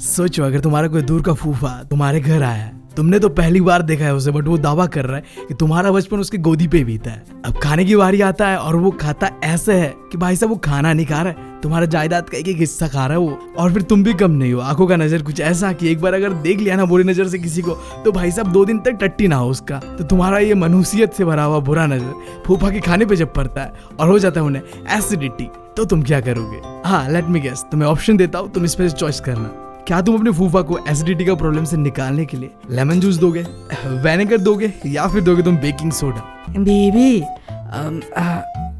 सोचो अगर तुम्हारा कोई दूर का फूफा तुम्हारे घर आया है, तुमने तो पहली बार देखा है उसे, बट वो दावा कर रहा है कि तुम्हारा बचपन उसकी गोदी पे बीता है। अब खाने की बारी आता है और वो खाता ऐसे है कि भाई साहब वो खाना नहीं खा रहा है, तुम्हारा जायदाद का एक एक हिस्सा खा रहा है वो। और फिर तुम भी कम नहीं हो, आंखों का नजर कुछ ऐसा कि एक बार अगर देख लिया ना बुरी नजर से किसी को, तो भाई साहब 2 दिन तक टट्टी ना हो उसका। तो तुम्हारा ये मनुष्यत से भरा हुआ बुरा नजर फूफा के खाने पे जब पड़ता है और हो जाता है उन्हें एसिडिटी, तो तुम क्या करोगे? हाँ, लेट मी गेस, तुम्हें ऑप्शन देता हूँ, तुम इसमें से चॉइस करना। क्या तुम अपने फूफा को एसिडिटी का प्रॉब्लम से निकालने के लिए लेमन जूस दोगे, विनेगर दोगे, या फिर दोगे तुम बेकिंग सोडा? बेबी,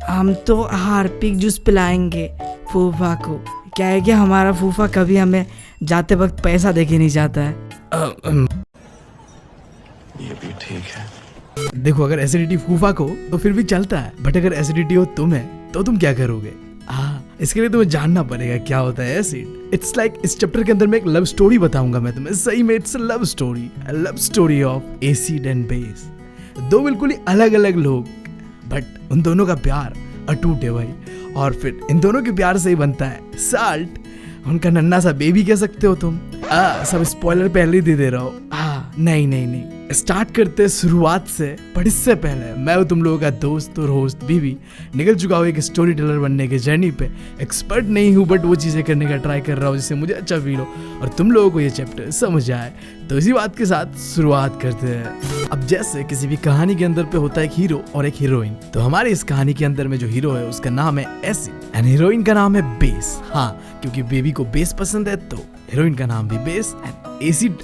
हम तो हार्पिक जूस पिलाएंगे फूफा को। क्या है कि हमारा फूफा कभी हमें जाते वक्त पैसा देके नहीं जाता है। ये भी ठीक है। देखो, अगर एसिडिटी फूफा को तो फिर भी चलता है, बट अगर एसिडिटी हो तुम्हें तो तुम क्या करोगे? इसके लिए तुम्हें जानना पड़ेगा क्या होता है एसिड। इट्स लाइक इस चैप्टर के अंदर मैं एक लव स्टोरी बताऊंगा मैं तुम्हें, सही में it's a love story of acid and base. 2 बिल्कुल ही अलग अलग लोग, बट उन दोनों का प्यार अटूट है भाई। और फिर इन दोनों के प्यार से ही बनता है साल्ट, उनका नन्हा सा बेबी कह सकते हो तुम। सब स्पॉइलर पहले ही दे रहा हो। नहीं, स्टार्ट करते शुरुआत से, पर इससे पहले मैं हूँ तुम लोगों का दोस्त और होस्ट बीबी, निकल चुका हूँ एक स्टोरी टेलर बनने के जर्नी पे। एक्सपर्ट नहीं हूँ, बट वो चीजें करने का ट्राई कर रहा हूँ जिससे मुझे अच्छा फील हो और तुम लोगों को ये चैप्टर समझ आए। तो इसी बात के साथ शुरुआत करते हैं। अब जैसे किसी भी कहानी के अंदर पे होता है एक हीरो और एक हीरोइन, तो हमारे इस कहानी के अंदर में जो हीरो है उसका नाम है एसिड एंड हीरोइन का नाम है बेस। हाँ, क्योंकि बेबी को बेस पसंद है तो हीरोइन का नाम भी बेस एंड एसिड।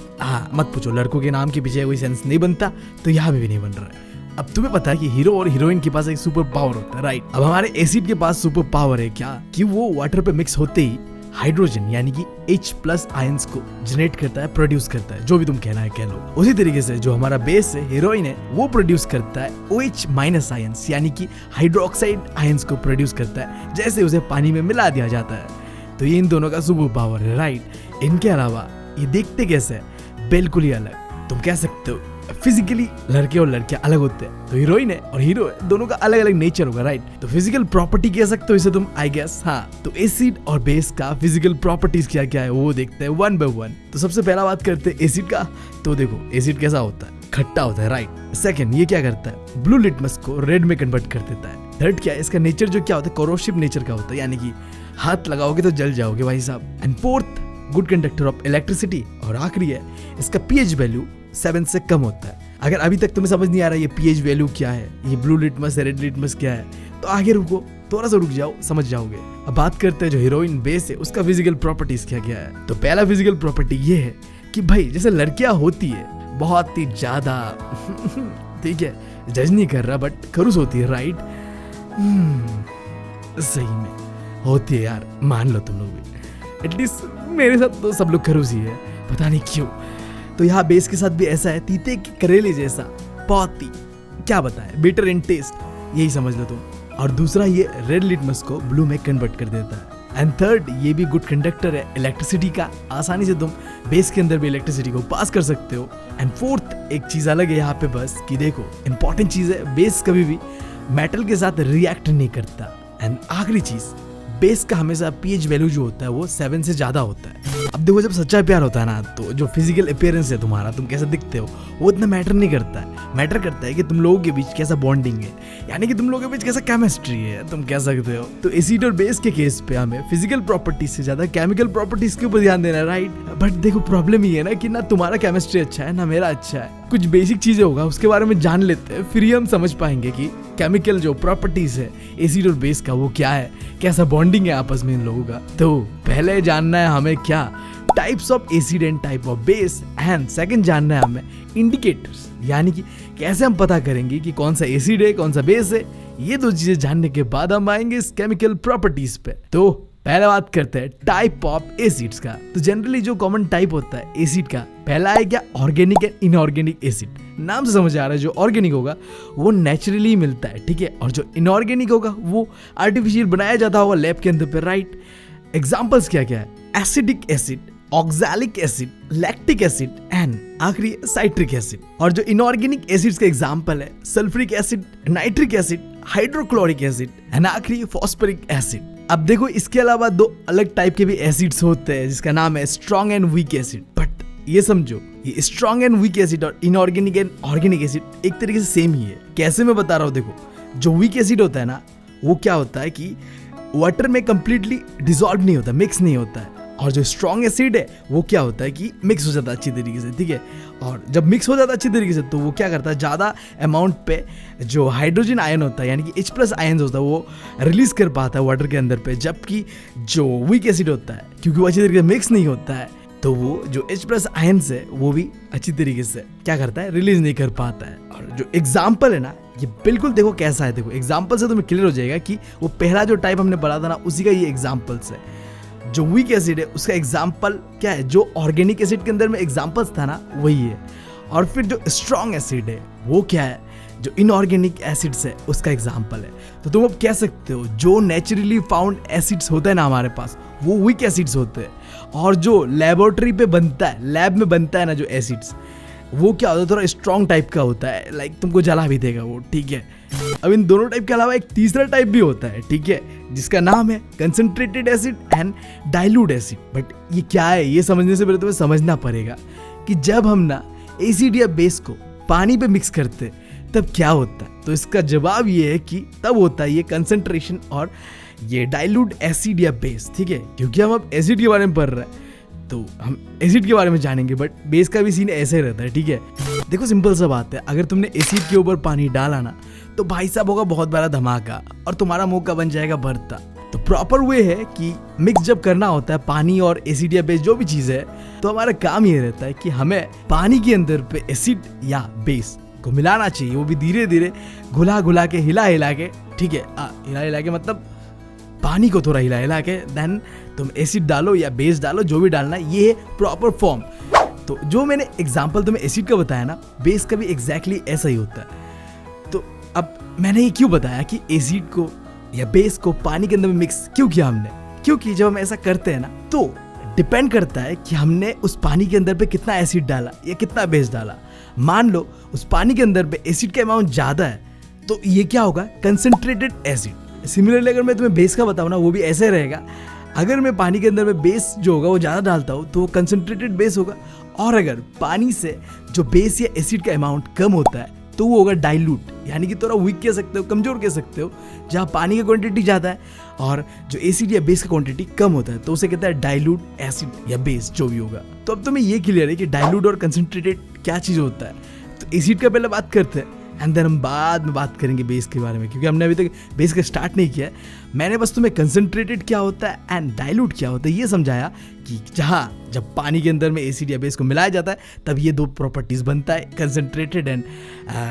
मत पूछो, लड़कों के नाम के पीछे कोई सेंस नहीं बनता, तो यहाँ भी नहीं बन रहा है। अब तुम्हें पता है कि हीरो और हीरोइन के पास एक सुपर पावर होता है, राइट? अब हमारे एसिड के पास सुपर पावर है क्या कि वो वाटर पे मिक्स होते ही हाइड्रोजन यानी कि H+ आयंस को जनरेट करता है, प्रोड्यूस करता है, जो भी तुम कहना है कह लो। उसी तरीके से जो हमारा बेस है, हीरोइन है, वो प्रोड्यूस करता है OH- आयंस यानी कि हाइड्रोक्साइड आयंस को प्रोड्यूस करता है, जैसे उसे पानी में मिला दिया जाता है। तो ये इन दोनों का सुपर पावर है, राइट? इनके अलावा ये देखते कैसे है, बिल्कुल ही अलग। तुम कह सकते हो फिजिकली लड़के और लड़कियां अलग होते हैं, तो हीरोइन है और हीरो है, दोनों का अलग अलग नेचर होगा, राइट? तो फिजिकल प्रॉपर्टी कह सकते हो इसे तुम, आई गेस। हाँ, तो एसिड और बेस का फिजिकल प्रॉपर्टीज क्या क्या है वो देखते हैं 1 by 1। तो सबसे पहला बात करते हैं एसिड का। तो देखो, एसिड कैसा होता है? खट्टा होता है, राइट? सेकंड, ये क्या करता है? ब्लू लिटमस को रेड में कन्वर्ट कर देता है। थर्ड क्या है? इसका नेचर जो क्या होता है, कोरोसिव नेचर का होता है, यानी कि हाथ लगाओगे तो जल जाओगे भाई साहब। And fourth, good conductor of electricity. और आखिरी है, इसका पीएच वैल्यू 7 से कम होता है। अगर अभी तक तुम्हें समझ नहीं आ रहा ये पीएच वैल्यू क्या है, ये ब्लू लिटमस है, रेड लिटमस क्या है, तो आगे रुको, थोड़ा सा रुक जाओ, समझ जाओगे। अब बात करते हैं जो हीरोइन बेस है उसका फिजिकल प्रॉपर्टीज क्या क्या है। तो पहला फिजिकल प्रॉपर्टी ये है कि भाई जैसे लड़कियां होती है बहुत ही ज्यादा ठीक है, जज नहीं कर रहा, बट खरूस होती है, राइट? सही में होती है यार, मान लो तुम लोग भी। एटलीस्ट मेरे साथ तो सब लोग खरूस ही है, पता नहीं क्यों। तो यहाँ बेस के साथ भी ऐसा है, तीते के करेले जैसा, बहुत ही क्या बताए, बिटर इन टेस्ट, यही समझ लो तुम। और दूसरा, ये रेड लिटमस को ब्लू में कन्वर्ट कर देता है। एंड थर्ड, ये भी गुड कंडक्टर है इलेक्ट्रिसिटी का, आसानी से तुम बेस के अंदर भी इलेक्ट्रिसिटी को पास कर सकते हो। एंड फोर्थ, एक चीज अलग है यहाँ पे बस कि देखो, इंपॉर्टेंट चीज है, बेस कभी भी मेटल के साथ रिएक्ट नहीं करता। एंड आखिरी चीज, बेस का हमेशा पीएच वैल्यू जो होता है वो 7 से ज्यादा होता है। अब देखो, जब सच्चा प्यार होता है ना, तो जो फिजिकल अपीयरेंस है तुम्हारा, तुम कैसे दिखते हो, वो इतना मैटर नहीं करता है। मैटर करता है कि तुम लोगों के बीच कैसा बॉन्डिंग है, यानी कि तुम लोगों के बीच कैसा केमिस्ट्री है, तुम कह सकते हो। तो एसिड और बेस के केस पे हमें फिजिकल प्रॉपर्टीज से ज्यादा केमिकल प्रॉपर्टीज के ऊपर ध्यान देना है, राइट? बट देखो, प्रॉब्लम ये है ना कि ना तुम्हारा केमिस्ट्री अच्छा है ना मेरा अच्छा है। कुछ बेसिक चीजें होगा उसके बारे में जान लेते हैं, फिर ही हम समझ पाएंगे कि केमिकल जो प्रॉपर्टीज है एसिड और बेस का वो क्या है, कैसा बॉन्डिंग है आपस में इन लोगों का। तो पहले जानना है हमें क्या, types of acid and type of base. And second जानना है हमें इंडिकेटर्स, यानी कि कैसे हम पता करेंगे कि कौन सा एसिड है कौन सा बेस है। ये 2 चीजें जानने के बाद हम आएंगे इस केमिकल प्रॉपर्टीज पे। तो पहला बात करते हैं टाइप ऑफ एसिड्स का। तो जनरली जो कॉमन टाइप होता है एसिड का, पहला है क्या, ऑर्गेनिक एंड इनऑर्गेनिक एसिड। नाम से समझ आ रहा है, जो ऑर्गेनिक होगा वो नेचुरली मिलता है, ठीक है, और जो इनऑर्गेनिक होगा वो आर्टिफिशियल बनाया जाता होगा लैब के अंदर पे, राइट? एग्जाम्पल्स क्या क्या है? Acidic acid, oxalic acid, lactic acid and आखिरी साइट्रिक एसिड। और जो इनऑर्गेनिक एसिड्स का एग्जांपल है sulphuric acid, nitric acid, hydrochloric acid and आखिरी फॉस्फोरिक एसिड। अब देखो इसके अलावा दो अलग टाइप के भी एसिड्स होते हैं जिसका नाम है strong and weak acid. But ये समझो, ये स्ट्रॉन्ग एंड वीक एसिड और इनऑर्गेनिक एंड ऑर्गेनिक एसिड एक तरीके से सेम ही है। कैसे मैं बता रहा हूँ, देखो जो वीक एसिड होता है ना, वो क्या होता है कि वाटर में कंप्लीटली डिसॉल्व नहीं होता, मिक्स नहीं होता है। और जो स्ट्रॉन्ग एसिड है वो क्या होता है कि मिक्स हो जाता है अच्छी तरीके से, ठीक है। और जब मिक्स हो जाता है अच्छी तरीके से तो वो क्या करता है, ज़्यादा अमाउंट पे जो हाइड्रोजन आयन होता है यानी कि H+ आयन होता है वो रिलीज कर पाता है वाटर के अंदर पे। जबकि जो वीक एसिड होता है, क्योंकि वो अच्छी तरीके से मिक्स नहीं होता है, तो वो जो H+ आयन्स है वो भी अच्छी तरीके से क्या करता है, रिलीज नहीं कर पाता है। और जो एग्जाम्पल है ना, ये बिल्कुल देखो कैसा है। देखो एग्जाम्पल से तुम्हें क्लियर हो जाएगा कि वो पहला जो टाइप हमने पढ़ा था ना, उसी का ये एग्जाम्पल्स है। जो वीक एसिड है उसका एग्जाम्पल क्या है, जो ऑर्गेनिक एसिड के अंदर में एग्जाम्पल्स था ना वही है। और फिर जो स्ट्रॉन्ग एसिड है वो क्या है, जो इनऑर्गेनिक एसिड्स है उसका एग्जाम्पल है। तो तुम अब कह सकते हो जो नेचुरली फाउंड एसिड्स होते हैं ना हमारे पास, वो वीक एसिड्स होते हैं। और जो लेबोरेटरी पे बनता है, लैब में बनता है ना जो एसिड्स, वो क्या होता है, थोड़ा स्ट्रॉन्ग टाइप का होता है, लाइक तुमको जला भी देगा वो, ठीक है। अब इन दोनों टाइप के अलावा एक तीसरा टाइप भी होता है, ठीक है, जिसका नाम है concentrated acid and dilute acid. But ये क्या है, ये समझने से पहले तुम्हें समझना पड़ेगा कि जब हम ना एसिड या बेस को पानी पे मिक्स करते तब क्या होता है। तो इसका जवाब ये है कि तब होता है ये कंसंट्रेशन और ये डाइल्यूट एसिड या बेस, ठीक है। क्योंकि हम अब एसिड के बारे में पढ़ रहे हैं तो हम एसिड के बारे में जानेंगे, बट बेस का भी सीन ऐसे रहता है, ठीक है। देखो सिंपल सा बात है, अगर तुमने एसिड के ऊपर पानी डाला ना तो भाई साहब होगा बहुत बड़ा धमाका और तुम्हारा मौका बन जाएगा भरता। तो प्रॉपर वे है कि मिक्स जब करना होता है पानी और एसिड या बेस जो भी चीज है, तो हमारा काम ये रहता है कि हमें पानी के अंदर पे एसिड या बेस को मिलाना चाहिए। वो भी धीरे धीरे घुला घुला के, हिला हिला के, ठीक है, हिला हिला के मतलब पानी को थोड़ा हिला हिला के, देन तुम एसिड डालो या बेस डालो, जो भी डालना है, ये है प्रॉपर फॉर्म। तो जो मैंने एग्जांपल तुम्हें एसिड का बताया ना, बेस का भी एग्जैक्टली ऐसा ही होता है। तो अब मैंने ये क्यों बताया कि एसिड को या बेस को पानी के अंदर में मिक्स क्यों किया हमने, क्योंकि जब हम ऐसा करते हैं ना तो डिपेंड करता है कि हमने उस पानी के अंदर पे कितना एसिड डाला या कितना बेस डाला। मान लो उस पानी के अंदर पे एसिड का अमाउंट ज्यादा है तो ये क्या होगा, कंसंट्रेटेड एसिड। सिमिलरली अगर मैं तुम्हें बेस का बताऊं ना, वो भी ऐसे रहेगा। अगर मैं पानी के अंदर में बेस जो होगा वो ज़्यादा डालता हूँ तो वो कंसंट्रेटेड बेस होगा, और अगर पानी से जो बेस या एसिड का अमाउंट कम होता है तो वो होगा डाइल्यूट, यानी कि थोड़ा वीक कह सकते हो, कमजोर कह सकते हो। जहाँ पानी की क्वांटिटी ज़्यादा है और जो एसिड या बेस का क्वांटिटी कम होता है तो उसे कहता है डाइल्यूट एसिड या बेस, जो भी होगा। तो अब तुम्हें ये क्लियर है कि डाइल्यूट और कंसंट्रेटेड क्या चीज़ होता है। तो एसिड का पहले बात करते हैं एंड देन हम बाद में बात करेंगे बेस के बारे में, क्योंकि हमने अभी तक बेस का स्टार्ट नहीं किया है। मैंने बस तुम्हें कंसंट्रेटेड क्या होता है एंड डाइल्यूट क्या होता है ये समझाया कि जहाँ जब पानी के अंदर में एसिड या बेस को मिलाया जाता है तब ये दो प्रॉपर्टीज बनता है, कंसंट्रेटेड एंड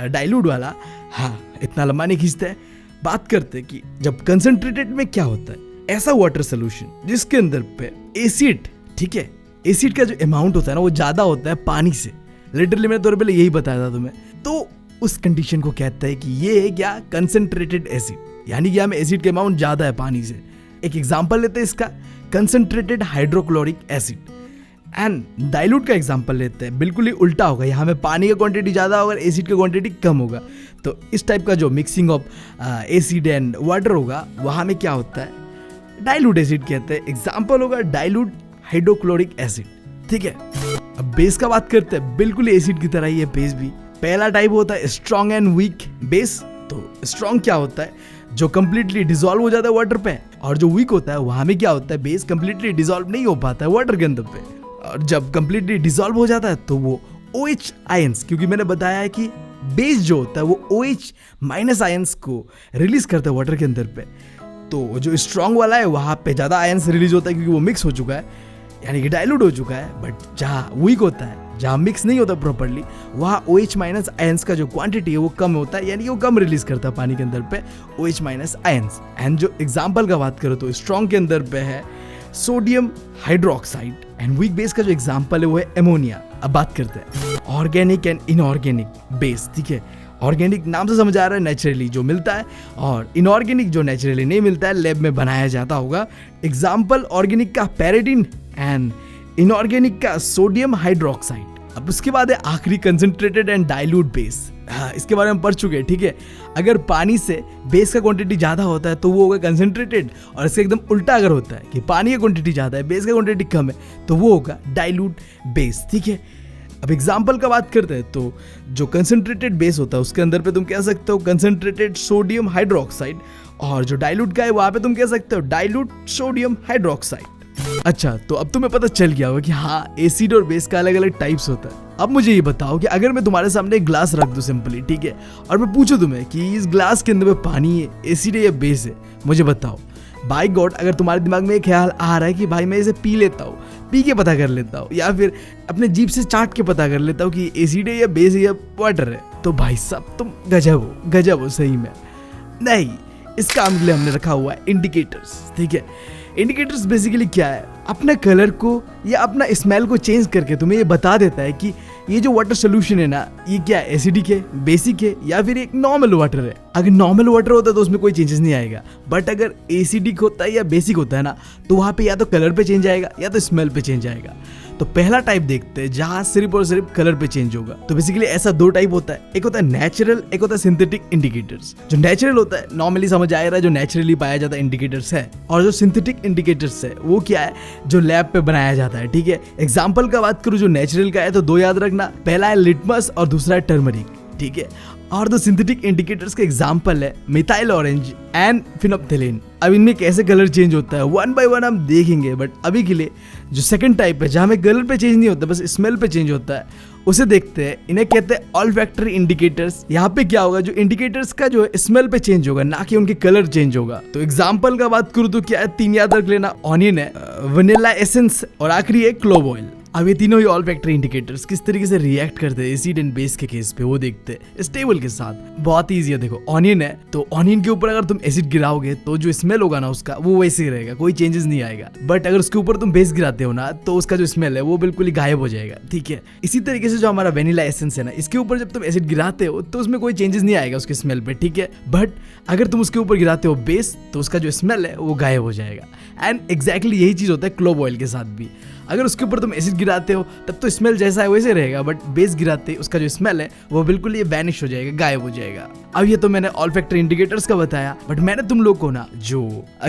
डाइल्यूट वाला। हाँ, इतना लंबा नहीं खींचते हैं, बात करते हैं कि जब कंसंट्रेटेड में क्या होता है, ऐसा वाटर सोल्यूशन जिसके अंदर पे एसिड, ठीक है, एसिड का जो अमाउंट होता है ना वो ज़्यादा होता है पानी से। लिटरली मैंने थोड़े पहले यही बताया था तुम्हें। तो उस कंडीशन को कहता है कि ये है क्या, कंसंट्रेटेड एसिड, यानी कि हमें एसिड का अमाउंट ज्यादा है पानी से। एक एग्जांपल लेते हैं इसका, concentrated hydrochloric acid. And dilute का एग्जांपल लेते हैं, बिल्कुल ही उल्टा होगा, यहाँ में पानी का क्वांटिटी ज्यादा होगा, एसिड का क्वांटिटी कम होगा। तो इस टाइप का जो mixing of acid and water होगा वहाँ में क्या होता है, डाइल्यूट एसिड कहते हैं। एग्जाम्पल होगा डाइल्यूट हाइड्रोक्लोरिक एसिड, ठीक है। अब बेस का बात करते हैं, बिल्कुल एसिड की तरह ही है बेस भी। पहला टाइप होता है स्ट्रॉन्ग एंड वीक बेस। तो स्ट्रॉन्ग क्या होता है, जो कंप्लीटली डिसॉल्व हो जाता है वाटर पे, और जो वीक होता है वहां में क्या होता है, बेस कंप्लीटली डिसॉल्व नहीं हो पाता है वाटर के अंदर पे। और जब कंप्लीटली डिसॉल्व हो जाता है तो वो OH आयंस, क्योंकि मैंने बताया है कि बेस जो होता है वो OH माइनस आयंस को रिलीज करता है वाटर के अंदर पे। तो जो स्ट्रॉन्ग वाला है वहां पे ज्यादा आयंस रिलीज होता है क्योंकि वो मिक्स हो चुका है, यानी कि डाइल्यूट हो चुका है। बट जहाँ वीक होता है, जहाँ मिक्स नहीं होता प्रॉपर्ली, वहाँ OH माइनस आयंस का जो क्वांटिटी है वो कम होता है, यानी कि वो कम रिलीज करता है पानी के अंदर पे OH माइनस आयंस। एंड जो एग्जांपल का बात करो तो स्ट्रॉन्ग के अंदर पे है sodium hydroxide, and weak base का जो एग्जांपल है वो है अमोनिया। अब बात करते हैं ऑर्गेनिक एंड इनऑर्गेनिक बेस, ठीक है। ऑर्गेनिक नाम से समझ आ रहा है नेचुरली जो मिलता है, और इनऑर्गेनिक जो नेचुरली नहीं मिलता है, लैब में बनाया जाता होगा। एग्जाम्पल ऑर्गेनिक का पैराडिन एंड इनऑर्गेनिक का सोडियम हाइड्रोक्साइड। अब उसके बाद है आखिरी कंसंट्रेटेड एंड डाइल्यूट बेस। हाँ, इसके बारे में पढ़ चुके हैं, ठीक है। अगर पानी से बेस का क्वांटिटी ज़्यादा होता है तो वो होगा कंसनट्रेटेड, और इसके एकदम उल्टा अगर होता है कि पानी का क्वांटिटी ज़्यादा है बेस का क्वांटिटी कम है तो वो होगा डाइल्यूट बेस, ठीक है। अब एग्जाम्पल का बात करते हैं तो जो कंसनट्रेटेड बेस होता है उसके अंदर पे तुम कह सकते हो कंसनट्रेटेड सोडियम हाइड्रोक्साइड, और जो डाइल्यूट का है वहाँ पे तुम कह सकते हो डाइल्यूट सोडियम हाइड्रोक्साइड। अच्छा, तो अब तुम्हें पता चल गया होगा कि हाँ एसिड और बेस का अलग अलग टाइप्स होता है। अब मुझे ये बताओ कि अगर मैं तुम्हारे सामने एक ग्लास रख दूं सिंपली, ठीक है, और मैं पूछूं तुम्हें कि इस ग्लास के अंदर में पानी है, एसिड है या बेस है, मुझे बताओ। बाय गॉड, अगर तुम्हारे दिमाग में एक ख्याल आ रहा है कि भाई मैं इसे पी लेता हूँ, पी के पता कर लेता हूँ, या फिर अपने जीभ से चाट के पता कर लेता हूँ कि एसिड है या बेस है या वाटर है, तो भाई साहब तुम गजब हो सही में। नहीं, इस काम के लिए हमने रखा हुआ है इंडिकेटर्स, ठीक है। इंडिकेटर्स बेसिकली क्या है, अपने कलर को या अपना स्मेल को चेंज करके तुम्हें ये बता देता है कि ये जो वाटर सोल्यूशन है ना, ये क्या है, एसिडिक है, बेसिक है, या फिर एक नॉर्मल वाटर है। अगर नॉर्मल वाटर होता है तो उसमें कोई चेंजेस नहीं आएगा, बट अगर एसिडिक होता है या बेसिक होता है ना, तो वहाँ पे या तो कलर पे चेंज आएगा या तो स्मेल पे चेंज आएगा। तो पहला टाइप देखते हैं जहाँ सिर्फ और सिर्फ कलर पे चेंज होगा। तो बेसिकली ऐसा दो टाइप होता है, एक होता है नेचुरल, एक होता है सिंथेटिक इंडिकेटर्स। जो नेचुरल होता है नॉर्मली समझ आ रहा है, जो नेचुरली पाया जाता है इंडिकेटर्स है, और जो सिंथेटिक इंडिकेटर्स है वो क्या है, जो लैब पे बनाया जाता है, ठीक है। एग्जाम्पल का बात करूँ जो नेचुरल का है तो दो याद रखना, पहला है लिटमस और दूसरा है टर्मरिक, ठीक है। और दो सिंथेटिक इंडिकेटर्स का एग्जांपल है मिथाइल ऑरेंज एंड फिनोप्थिलीन। अब इनमें कैसे कलर चेंज होता है वन बाय वन हम देखेंगे, बट अभी के लिए जो सेकंड टाइप है जहां में कलर पे चेंज नहीं होता बस स्मेल पे चेंज होता है, उसे देखते हैं। इन्हें कहते हैं ऑल्फैक्टरी इंडिकेटर्स। यहाँ पे क्या होगा, जो इंडिकेटर्स का जो स्मेल पे चेंज होगा, ना कि उनके कलर चेंज होगा। तो एग्जांपल का बात करूँ तो क्या है, तीन याद रख लेना, ऑनियन है, वनीला एसेंस और आखिरी है क्लोव ऑयल। अब ये तीनों ही ऑल्फैक्टरी इंडिकेटर्स किस तरीके से रिएक्ट करते हैं एसिड एंड बेस के केस पे वो देखते हैं इस टेबल के साथ। बहुत ईजी है, देखो ऑनियन है तो ऑनियन के ऊपर अगर तुम एसिड गिराओगे तो जो स्मेल होगा ना उसका वो वैसे ही रहेगा, कोई चेंजेस नहीं आएगा। बट अगर उसके ऊपर तुम बेस गिराते हो ना तो उसका जो स्मेल है वो बिल्कुल ही गायब हो जाएगा, ठीक है। इसी तरीके से जो हमारा वेनिला एसेंस है ना, इसके ऊपर जब तुम एसिड गिराते हो तो उसमें कोई चेंजेस नहीं आएगा उसके स्मेल पे, ठीक है। बट अगर तुम उसके ऊपर गिराते हो बेस तो उसका जो स्मेल है वो गायब हो जाएगा। एंड एग्जैक्टली यही चीज होता है क्लोव ऑयल के साथ भी। अगर उसके ऊपर तुम एसिड गिराते हो तब तो स्मेल जैसा है वैसे रहेगा, बट बेस गिराते उसका जो स्मेल है वो बिल्कुल ये वैनिश हो जाएगा, गायब हो जाएगा। अब ये तो मैंने ऑल्फैक्टरी इंडिकेटर्स का बताया, बट मैंने तुम लोग को ना जो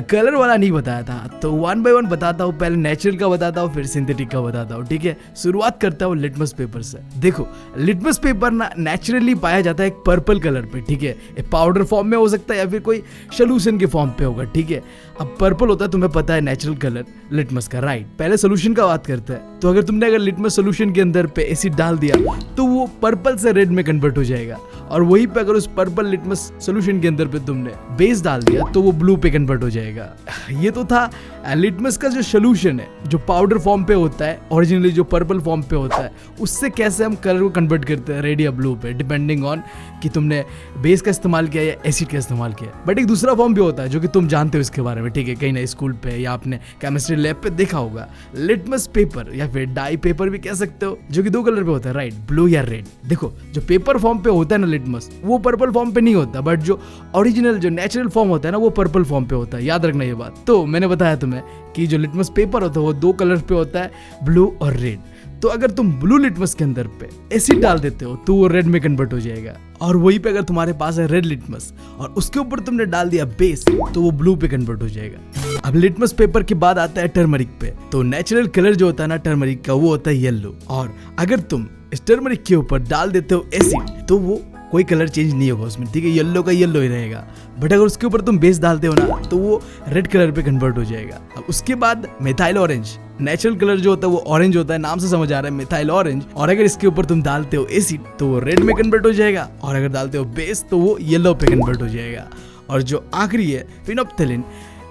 कलर वाला नहीं बताया था, तो वन बाय वन बताता हूँ। पहले नेचुरल का बताता हूँ, फिर सिंथेटिक का बताता हूँ, ठीक है। शुरुआत करता हूँ लिटमस पेपर से। देखो लिटमस पेपर ना नेचुरली पाया जाता है एक पर्पल कलर पे, ठीक है। पाउडर फॉर्म में हो सकता है या फिर कोई सोल्यूशन के फॉर्म पे होगा, ठीक है। अब पर्पल होता है, तुम्हें पता है नेचुरल कलर लिटमस का, राइट। पहले सोल्यूशन का बात करते हैं, तो अगर तुमने लिटमस सोल्यूशन के अंदर पे एसिड डाल दिया तो वो पर्पल से रेड में कन्वर्ट हो जाएगा, और वहीं पे अगर उस पर्पल लिटमस सोल्यूशन के अंदर पे तुमने बेस डाल दिया तो वो ब्लू पे कन्वर्ट हो जाएगा। ये तो था लिटमस का जो सोल्यूशन है, जो पाउडर फॉर्म पे होता है, ओरिजिनली जो पर्पल फॉर्म पे होता है, उससे कैसे हम कलर को कन्वर्ट करते हैं रेड या ब्लू पे, डिपेंडिंग ऑन कि तुमने बेस का इस्तेमाल किया या एसिड का इस्तेमाल किया। बट एक दूसरा फॉर्म भी होता है जो कि तुम जानते हो इसके बारे में, ठीक है, कहीं ना स्कूल पे या आपने केमिस्ट्री लैब पे देखा होगा, लिटमस पेपर या फिर डाई पेपर भी कह सकते हो, जो कि दो कलर पे होता है, राइट, ब्लू या रेड। देखो जो पेपर फॉर्म पे होता है ना लिटमस, वो पर्पल फॉर्म पे नहीं होता, बट जो ओरिजिनल जो नेचुरल फॉर्म होता है ना वो पर्पल फॉर्म पे होता है, याद रखना ये बात। तो मैंने बताया तुम्हें कि जो लिटमस पेपर होता है वो दो कलर पे होता है, ब्लू और रेड। तो अगर तुम ब्लू लिटमस के अंदर पे एसिड डाल देते हो तो वो रेड में कन्वर्ट हो जाएगा, और वहीं पे अगर तुम्हारे पास है रेड लिटमस और उसके ऊपर तुमने डाल दिया बेस तो वो ब्लू पे कन्वर्ट हो जाएगा। अब लिटमस पेपर के बाद आता है टर्मरिक पे। तो नेचुरल कलर जो होता है ना टर्मरिक का, वो होता है येलो, और अगर तुम इस टर्मरिक के ऊपर डाल देते हो एसिड तो वो कोई कलर चेंज नहीं होगा उसमें, ठीक है, येलो का येलो ही रहेगा। बट अगर उसके ऊपर तुम बेस डालते हो ना तो वो रेड कलर पे कन्वर्ट हो जाएगा। अब उसके बाद मिथाइल ऑरेंज, नेचुरल कलर जो होता है वो ऑरेंज होता है, नाम से समझ आ रहा है मिथाइल ऑरेंज, और अगर इसके ऊपर तुम डालते हो एसिड तो वो रेड में कन्वर्ट हो जाएगा, और अगर डालते हो बेस तो वो येलो पे कन्वर्ट हो जाएगा। और जो आखिरी है फिनोप्थिलीन,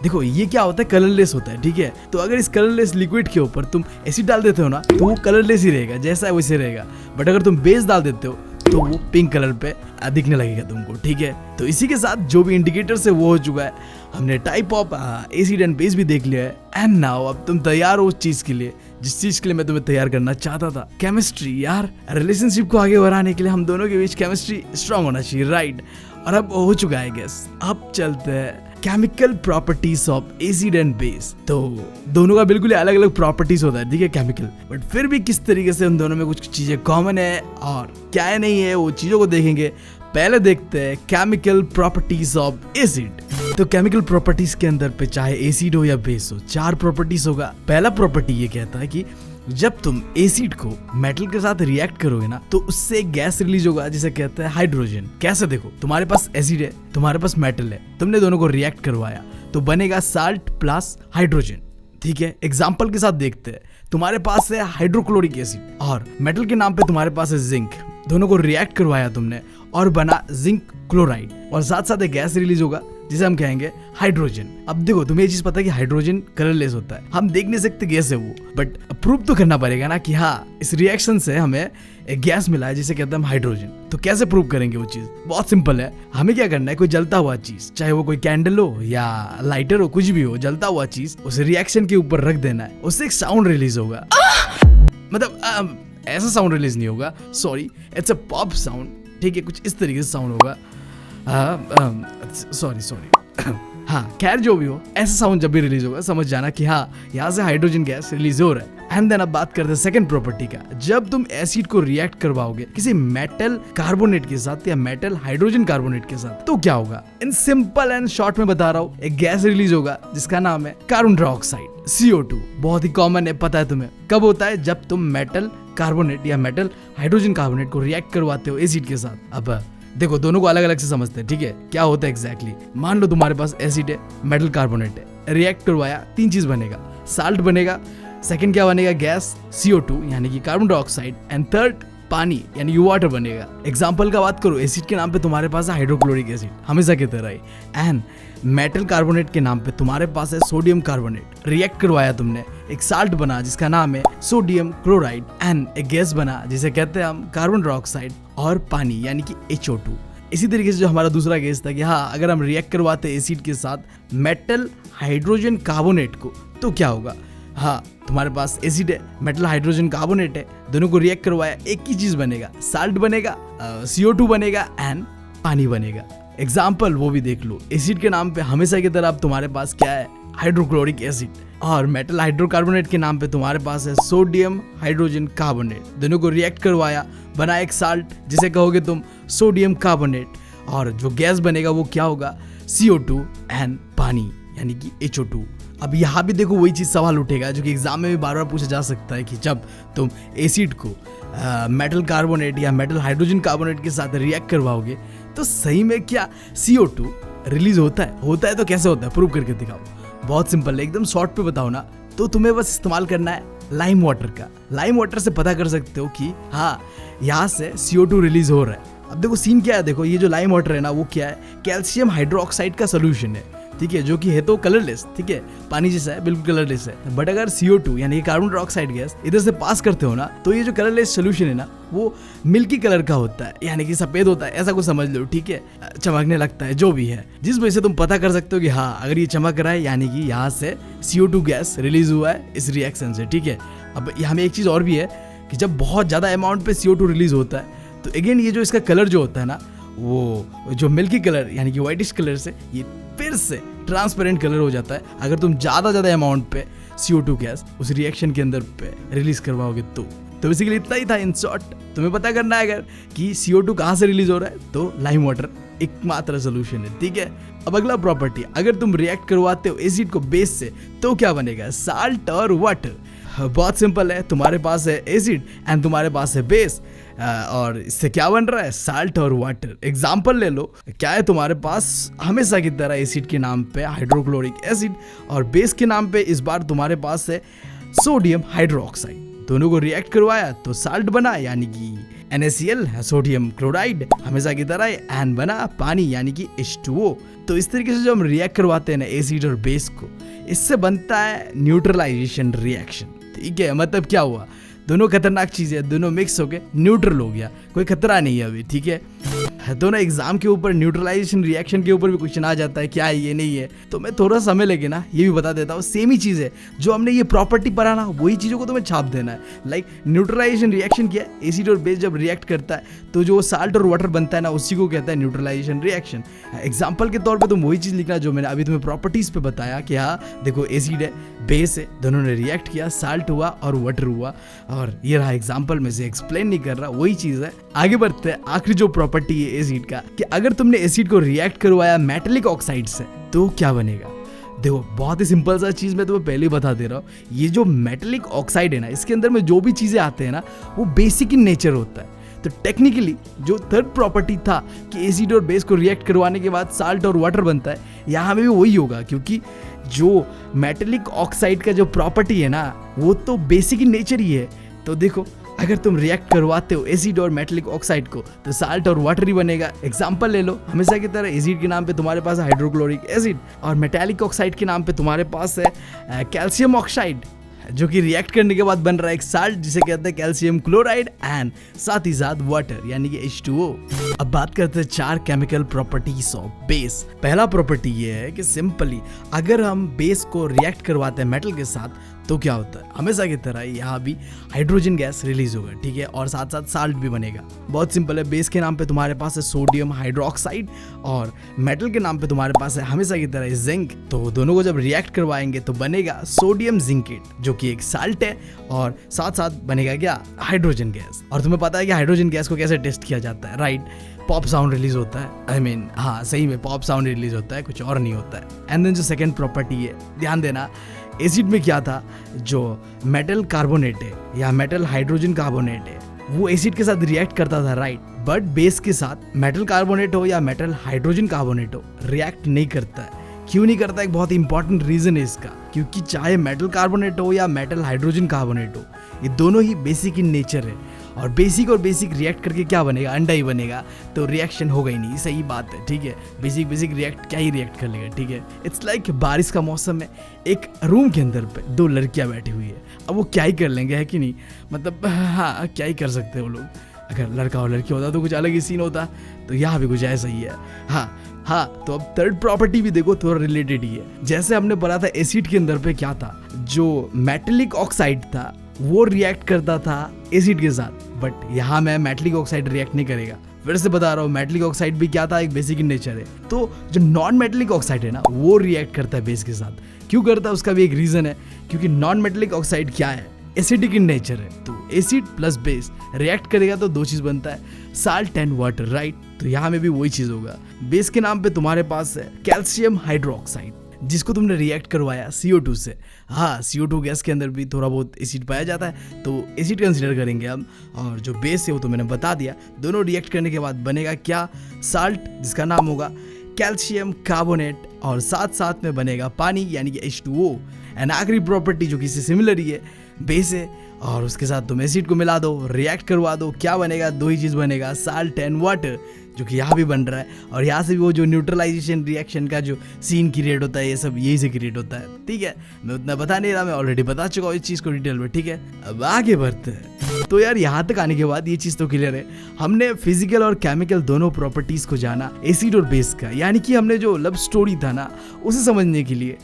देखो ये क्या होता है, कलरलेस होता है, ठीक है। तो अगर इस कलरलेस लिक्विड के ऊपर तुम एसिड डाल देते हो ना तो वो कलरलेस ही रहेगा, जैसा है वैसे रहेगा। बट अगर तुम बेस डाल देते हो तो वो पिंक कलर पे दिखने लगेगा तुमको, ठीक है। तो इसी के साथ जो भी इंडिकेटर्स है वो हो चुका है, हमने type of acid and base भी देख लिया है। एंड नाउ अब तुम तैयार हो उस चीज के लिए जिस चीज के लिए मैं तुम्हें तैयार करना चाहता था, केमिस्ट्री। यार रिलेशनशिप को आगे बढ़ाने के लिए हम दोनों के बीच केमिस्ट्री स्ट्रांग होना चाहिए, राइट। और अब हो चुका है गेस, अब चलते हैं chemical properties of acid and base. तो दोनों का बिल्कुल अलग अलग प्रॉपर्टीज होता है, ठीक है, केमिकल, बट फिर भी किस तरीके से उन दोनों में कुछ चीजें कॉमन है और क्या है नहीं है, वो चीजों को देखेंगे। पहले देखते हैं केमिकल प्रॉपर्टीज ऑफ एसिड। तो केमिकल प्रॉपर्टीज के अंदर पे चाहे एसिड हो या बेस हो, 4 प्रॉपर्टीज होगा। पहला प्रॉपर्टी ये कहता है कि जब तुम एसिड को मेटल के साथ रिएक्ट करोगे ना, तो उससे एक गैस रिलीज होगा जिसे कहते हैं हाइड्रोजन। कैसे? देखो, तुम्हारे पास एसिड है, तुम्हारे पास मेटल है, तुमने दोनों को रिएक्ट करवाया तो बनेगा साल्ट प्लस हाइड्रोजन, ठीक है। एग्जाम्पल के साथ देखते हैं, तुम्हारे पास है हाइड्रोक्लोरिक एसिड और मेटल के नाम पे तुम्हारे पास है जिंक। दोनों को रिएक्ट करवाया तुमने और बना जिंक क्लोराइड, और साथ साथ एक गैस रिलीज होगा जिसे हम कहेंगे हाइड्रोजन। अब देखो, तुम्हें ये चीज पता है कि हाइड्रोजन कलरलेस होता है, हम देख नहीं सकते गैस है वो, बट प्रूव तो करना पड़ेगा ना कि हाँ, इस रिएक्शन से हमें एक गैस मिला है जिसे कहते हैं हम हाइड्रोजन। तो कैसे प्रूव करेंगे वो चीज? बहुत सिंपल है, हमें क्या करना है, कोई जलता हुआ चीज, चाहे वो कोई कैंडल हो या लाइटर हो, कुछ भी हो, जलता हुआ चीज उस रिएक्शन के ऊपर रख देना है, उससे एक साउंड रिलीज होगा। मतलब ऐसा साउंड रिलीज नहीं होगा, sorry, it's a pop sound, ठीक है, कुछ इस तरीके से साउंड होगा। सॉरी हाँ, खैर जो भी हो, ऐसा साउंड जब भी रिलीज होगा समझ जाना कि हाँ, यहाँ से हाइड्रोजन गैस रिलीज हो रहा है। एंड देन अब बात करते हैं सेकंड प्रॉपर्टी का। जब तुम एसिड को रिएक्ट करवाओगे किसी मेटल कार्बोनेट के साथ या मेटल हाइड्रोजन कार्बोनेट के साथ, तो क्या होगा? इन सिंपल एंड शॉर्ट में बता रहा हूँ, एक गैस रिलीज होगा जिसका नाम है कार्बन डाइऑक्साइड, CO2। बहुत ही कॉमन है, पता है तुम्हें। कब होता है? जब तुम मेटल कार्बोनेट या मेटल हाइड्रोजन कार्बोनेट को रिएक्ट करवाते हो एसिड के साथ। अब देखो, दोनों को अलग अलग से समझते हैं, ठीक है, क्या होता है एग्जैक्टली। मान लो तुम्हारे पास एसिड है, मेटल कार्बोनेट है, रिएक्ट करवाया, 3 चीज बनेगा, साल्ट बनेगा, सेकंड क्या बनेगा, गैस CO2 यानी कि कार्बन डाइऑक्साइड, एंड थर्ड पानी यानी कि वाटर बनेगा। एग्जाम्पल का बात करो, एसिड के नाम पे तुम्हारे पास है हाइड्रोक्लोरिक एसिड, हमेशा की तरह ही, एंड मेटल कार्बोनेट के नाम पे तुम्हारे पास है सोडियम कार्बोनेट। रिएक्ट करवाया तुमने, एक साल्ट बना जिसका नाम है सोडियम क्लोराइड, एंड एक गैस बना जिसे कहते हैं हम कार्बन डाइऑक्साइड, और पानी यानी कि HO2। इसी तरीके से जो हमारा दूसरा गैस था कि हाँ, अगर हम रिएक्ट करवाते एसिड के साथ मेटल हाइड्रोजन कार्बोनेट को, तो क्या होगा? हाँ, तुम्हारे पास एसिड है, मेटल हाइड्रोजन कार्बोनेट है, दोनों को रिएक्ट करवाया, एक ही चीज बनेगा, साल्ट बनेगा, CO2 बनेगा एंड पानी बनेगा। एग्जाम्पल वो भी देख लो, एसिड के नाम पे हमेशा की तरह अब तुम्हारे पास क्या है? हाइड्रोक्लोरिक एसिड, और मेटल हाइड्रोकार्बोनेट के नाम पे तुम्हारे पास है सोडियम हाइड्रोजन कार्बोनेट। दोनों को रिएक्ट करवाया, बना एक साल्ट जिसे कहोगे तुम सोडियम कार्बोनेट, और जो गैस बनेगा वो क्या होगा? CO2 एंड पानी यानी कि HO2। अब यहाँ भी देखो, वही चीज सवाल उठेगा जो कि एग्जाम में भी बार बार पूछा जा सकता है कि जब तुम एसिड को मेटल कार्बोनेट या मेटल हाइड्रोजन कार्बोनेट के साथ रिएक्ट करवाओगे तो सही में क्या CO2 रिलीज होता है तो कैसे होता है? प्रूव करके दिखाओ। बहुत सिंपल है, एकदम शॉर्ट पे बताओ ना, तो तुम्हें बस इस्तेमाल करना है लाइम वाटर का। लाइम वाटर से पता कर सकते हो कि हाँ, यहाँ से CO2 रिलीज हो रहा है। अब देखो सीन क्या है, देखो ये जो लाइम वाटर है ना, वो क्या है? कैल्शियम हाइड्रोक्साइड का सोल्यूशन है, ठीक है, जो कि है तो कलरलेस, ठीक है, पानी जैसा है, बिल्कुल कलरलेस है। बट अगर CO2 यानी कार्बन डाइऑक्साइड गैस इधर से पास करते हो ना, तो ये जो कलरलेस सोल्यूशन है ना, वो मिल्की कलर का होता है, यानी कि सफेद होता है, ऐसा कुछ समझ लो, ठीक है, चमकने लगता है, जो भी है, जिस वजह से तुम पता कर सकते हो कि हाँ, अगर ये चमक रहा है यानी कि यहाँ से CO2 गैस रिलीज हुआ है इस रिएक्शन से, ठीक है। अब यहाँ में एक चीज और भी है कि जब बहुत ज्यादा अमाउंट पे CO2 रिलीज होता है, तो अगेन ये जो इसका कलर जो होता है ना, वो जो मिल्की कलर यानी कि व्हाइटिश कलर से ये फिर से ट्रांसपेरेंट कलर हो जाता है अगर तुम ज्यादा अमाउंट पे CO2 गैस उस रिएक्शन के अंदर पे रिलीज करवाओगे तो बेसिकली इतना ही था इन शॉर्ट। तुम्हें पता करना है अगर कि CO2 कहाँ से रिलीज हो रहा है, तो लाइम वाटर एकमात्र सोल्यूशन है, ठीक है। अब अगला प्रॉपर्टी, अगर तुम रिएक्ट करवाते हो एसिड को बेस से तो क्या बनेगा? साल्ट और वाटर। बहुत सिंपल है, तुम्हारे पास है एसिड एंड तुम्हारे पास है बेस, और इससे क्या बन रहा है? साल्ट और वाटर। एग्जाम्पल ले लो, क्या है तुम्हारे पास? हमेशा की तरह एसिड के नाम पे हाइड्रोक्लोरिक एसिड और बेस के नाम पे इस बार तुम्हारे पास है सोडियम हाइड्रोक्साइड। दोनों को रिएक्ट करवाया तो साल्ट बना यानी कि NaCl, सोडियम क्लोराइड हमेशा की तरह, एंड बना पानी यानी कि H2O। तो इस तरीके से जो हम रिएक्ट करवाते हैं ना एसिड और बेस को, इससे बनता है न्यूट्रलाइजेशन रिएक्शन, ठीक है। मतलब क्या हुआ? दोनों खतरनाक चीजें, दोनों मिक्स हो गए, न्यूट्रल हो गया, कोई खतरा नहीं है अभी, ठीक है। तो ना एग्जाम के ऊपर न्यूट्रलाइजेशन रिएक्शन के ऊपर भी क्वेश्चन आ जाता है, क्या है ये नहीं है, तो मैं थोड़ा समय लेके ना ये भी बता देता हूँ। सेम ही चीज़ है, जो हमने ये प्रॉपर्टी पढ़ा ना वही चीज़ों को तुम्हें छाप देना है। लाइक न्यूट्रलाइजेशन रिएक्शन क्या है, एसिड और बेस जब रिएक्ट करता है तो जो साल्ट और वाटर बनता है ना उसी को कहता है न्यूट्रलाइजेशन रिएक्शन। एग्जाम्पल के तौर पर तुम वही चीज़ लिखना जो मैंने अभी तुम्हें प्रॉपर्टीज पे बताया कि हाँ देखो एसिड है बेस है, दोनों ने रिएक्ट किया, साल्ट हुआ और वाटर हुआ, और ये रहा एग्जाम्पल में से एक्सप्लेन नहीं कर रहा, वही चीज़ है। आगे बढ़ते हैं, आखिरी जो प्रॉपर्टी है एसिड का कि अगर तुमने एसिड को रिएक्ट करवाया मेटेलिक ऑक्साइड से तो क्या बनेगा। देखो बहुत ही सिंपल सा चीज़ मैं तुम्हें पहले ही बता दे रहा हूँ, ये जो मेटेलिक ऑक्साइड है ना इसके अंदर में जो भी चीज़ें आते हैं ना वो बेसिक इन नेचर होता है। तो टेक्निकली जो थर्ड प्रॉपर्टी था कि एसिड और बेस को रिएक्ट करवाने के बाद साल्ट और वाटर बनता है, यहाँ में भी वही होगा, क्योंकि जो मेटेलिक ऑक्साइड का जो प्रॉपर्टी है ना वो तो बेसिक इन नेचर ही है। तो देखो अगर तुम रिएक्ट करवाते हो एसिड और मेटेलिक ऑक्साइड को तो साल्ट और वाटर ही बनेगा। एग्जांपल ले लो, हमेशा की तरह एसिड के नाम पे तुम्हारे पास है हाइड्रोक्लोरिक एसिड और मेटेलिक ऑक्साइड के नाम पे तुम्हारे पास है कैल्शियम ऑक्साइड, जो कि रिएक्ट करने के बाद बन रहा है एक साल्ट जिसे कहते हैं कैल्शियम क्लोराइड एंड साथ ही साथ वाटर यानी कि H2O। अब बात करते हैं 4 केमिकल प्रॉपर्टीज ऑफ बेस। पहला प्रॉपर्टी ये है कि सिंपली अगर हम बेस को रिएक्ट करवाते हैं मेटल के साथ तो क्या होता है, हमेशा की तरह यहाँ भी हाइड्रोजन गैस रिलीज होगा, ठीक है, और साथ साथ साल्ट भी बनेगा। बहुत सिंपल है, बेस के नाम पे तुम्हारे पास है सोडियम हाइड्रोक्साइड और मेटल के नाम पे तुम्हारे पास है हमेशा की तरह जिंक। तो दोनों को जब रिएक्ट करवाएंगे तो बनेगा सोडियम जिंकेट, जो कि एक साल्ट है, और साथ साथ बनेगा क्या, हाइड्रोजन गैस। और तुम्हें पता है कि हाइड्रोजन गैस को कैसे टेस्ट किया जाता है, राइट, पॉप साउंड रिलीज होता है, हाँ सही में पॉप साउंड रिलीज होता है, कुछ और नहीं होता है। एंड देन जो सेकंड प्रॉपर्टी है, ध्यान देना, एसिड में क्या था, जो मेटल कार्बोनेट है या मेटल हाइड्रोजन कार्बोनेट है वो एसिड के साथ रिएक्ट करता था, राइट, बट बेस के साथ मेटल कार्बोनेट हो या मेटल हाइड्रोजन कार्बोनेट हो रिएक्ट नहीं करता है। क्यों नहीं करता, एक बहुत इंपॉर्टेंट रीजन है इसका, क्योंकि चाहे मेटल कार्बोनेट हो या मेटल हाइड्रोजन कार्बोनेट हो ये दोनों ही बेसिक इन नेचर है, और बेसिक रिएक्ट करके क्या बनेगा, अंडा ही बनेगा, तो रिएक्शन होगा ही नहीं, सही बात है, ठीक है। बेसिक रिएक्ट क्या ही रिएक्ट कर लेगा, ठीक है। इट्स लाइक बारिश का मौसम है, एक रूम के अंदर पे 2 लड़कियां बैठी हुई है, अब वो क्या ही कर लेंगे, है कि नहीं, मतलब हाँ क्या ही कर सकते हैं वो लोग। अगर लड़का और लड़की होता तो कुछ अलग ही सीन होता, तो यहाँ भी कुछ ऐसा ही है। हाँ, तो अब थर्ड प्रॉपर्टी भी देखो थोड़ा रिलेटेड ही है। जैसे हमने पढ़ा था एसिड के अंदर पे क्या था, जो मेटेलिक ऑक्साइड था वो रिएक्ट करता था एसिड के साथ, बट यहाँ में मेटेलिक ऑक्साइड रिएक्ट नहीं करेगा। फिर से बता रहा हूँ, मेटेलिक ऑक्साइड भी क्या था, एक बेसिक इन नेचर है। तो जो नॉन मेटेलिक ऑक्साइड है ना वो रिएक्ट करता है बेस के साथ। क्यों करता है उसका भी एक रीजन है, क्योंकि नॉन मेटेलिक ऑक्साइड क्या है, एसिडिक इन नेचर है। तो एसिड प्लस बेस रिएक्ट करेगा तो 2 चीज बनता है, साल्ट एंड वाटर, राइट। तो यहाँ में भी वही चीज होगा। बेस के नाम पे तुम्हारे पास है कैल्शियम हाइड्रोक्साइड, जिसको तुमने रिएक्ट करवाया CO2 से। हाँ, CO2 गैस के अंदर भी थोड़ा बहुत एसिड पाया जाता है, तो एसिड कंसीडर करेंगे हम। और जो बेस है वो तो मैंने बता दिया, दोनों रिएक्ट करने के बाद बनेगा क्या, साल्ट, जिसका नाम होगा कैल्शियम कार्बोनेट, और साथ साथ में बनेगा पानी यानी कि H2O। एंड आखिरी प्रॉपर्टी जो कि इससे सिमिलर ही है, बेस है और उसके साथ तुम एसिड को मिला दो, रिएक्ट करवा दो, क्या बनेगा, 2 ही चीज़ बनेगा, साल्ट एंड वाटर, जो कि यहाँ भी बन रहा है। और यहाँ से भी वो जो न्यूट्रलाइजेशन रिएक्शन का जो सीन क्रिएट होता है, ये सब यही से क्रिएट होता है, ठीक है। मैं उतना बता नहीं रहा, मैं ऑलरेडी बता चुका हूँ इस चीज़ को डिटेल में, ठीक है। अब आगे बढ़ते हैं। तो यार यहाँ तक आने के बाद ये चीज़ तो क्लियर है, हमने फिजिकल और केमिकल दोनों प्रॉपर्टीज़ को जाना एसिड और बेस का, यानी कि हमने जो लव स्टोरी था ना उसे समझने के लिए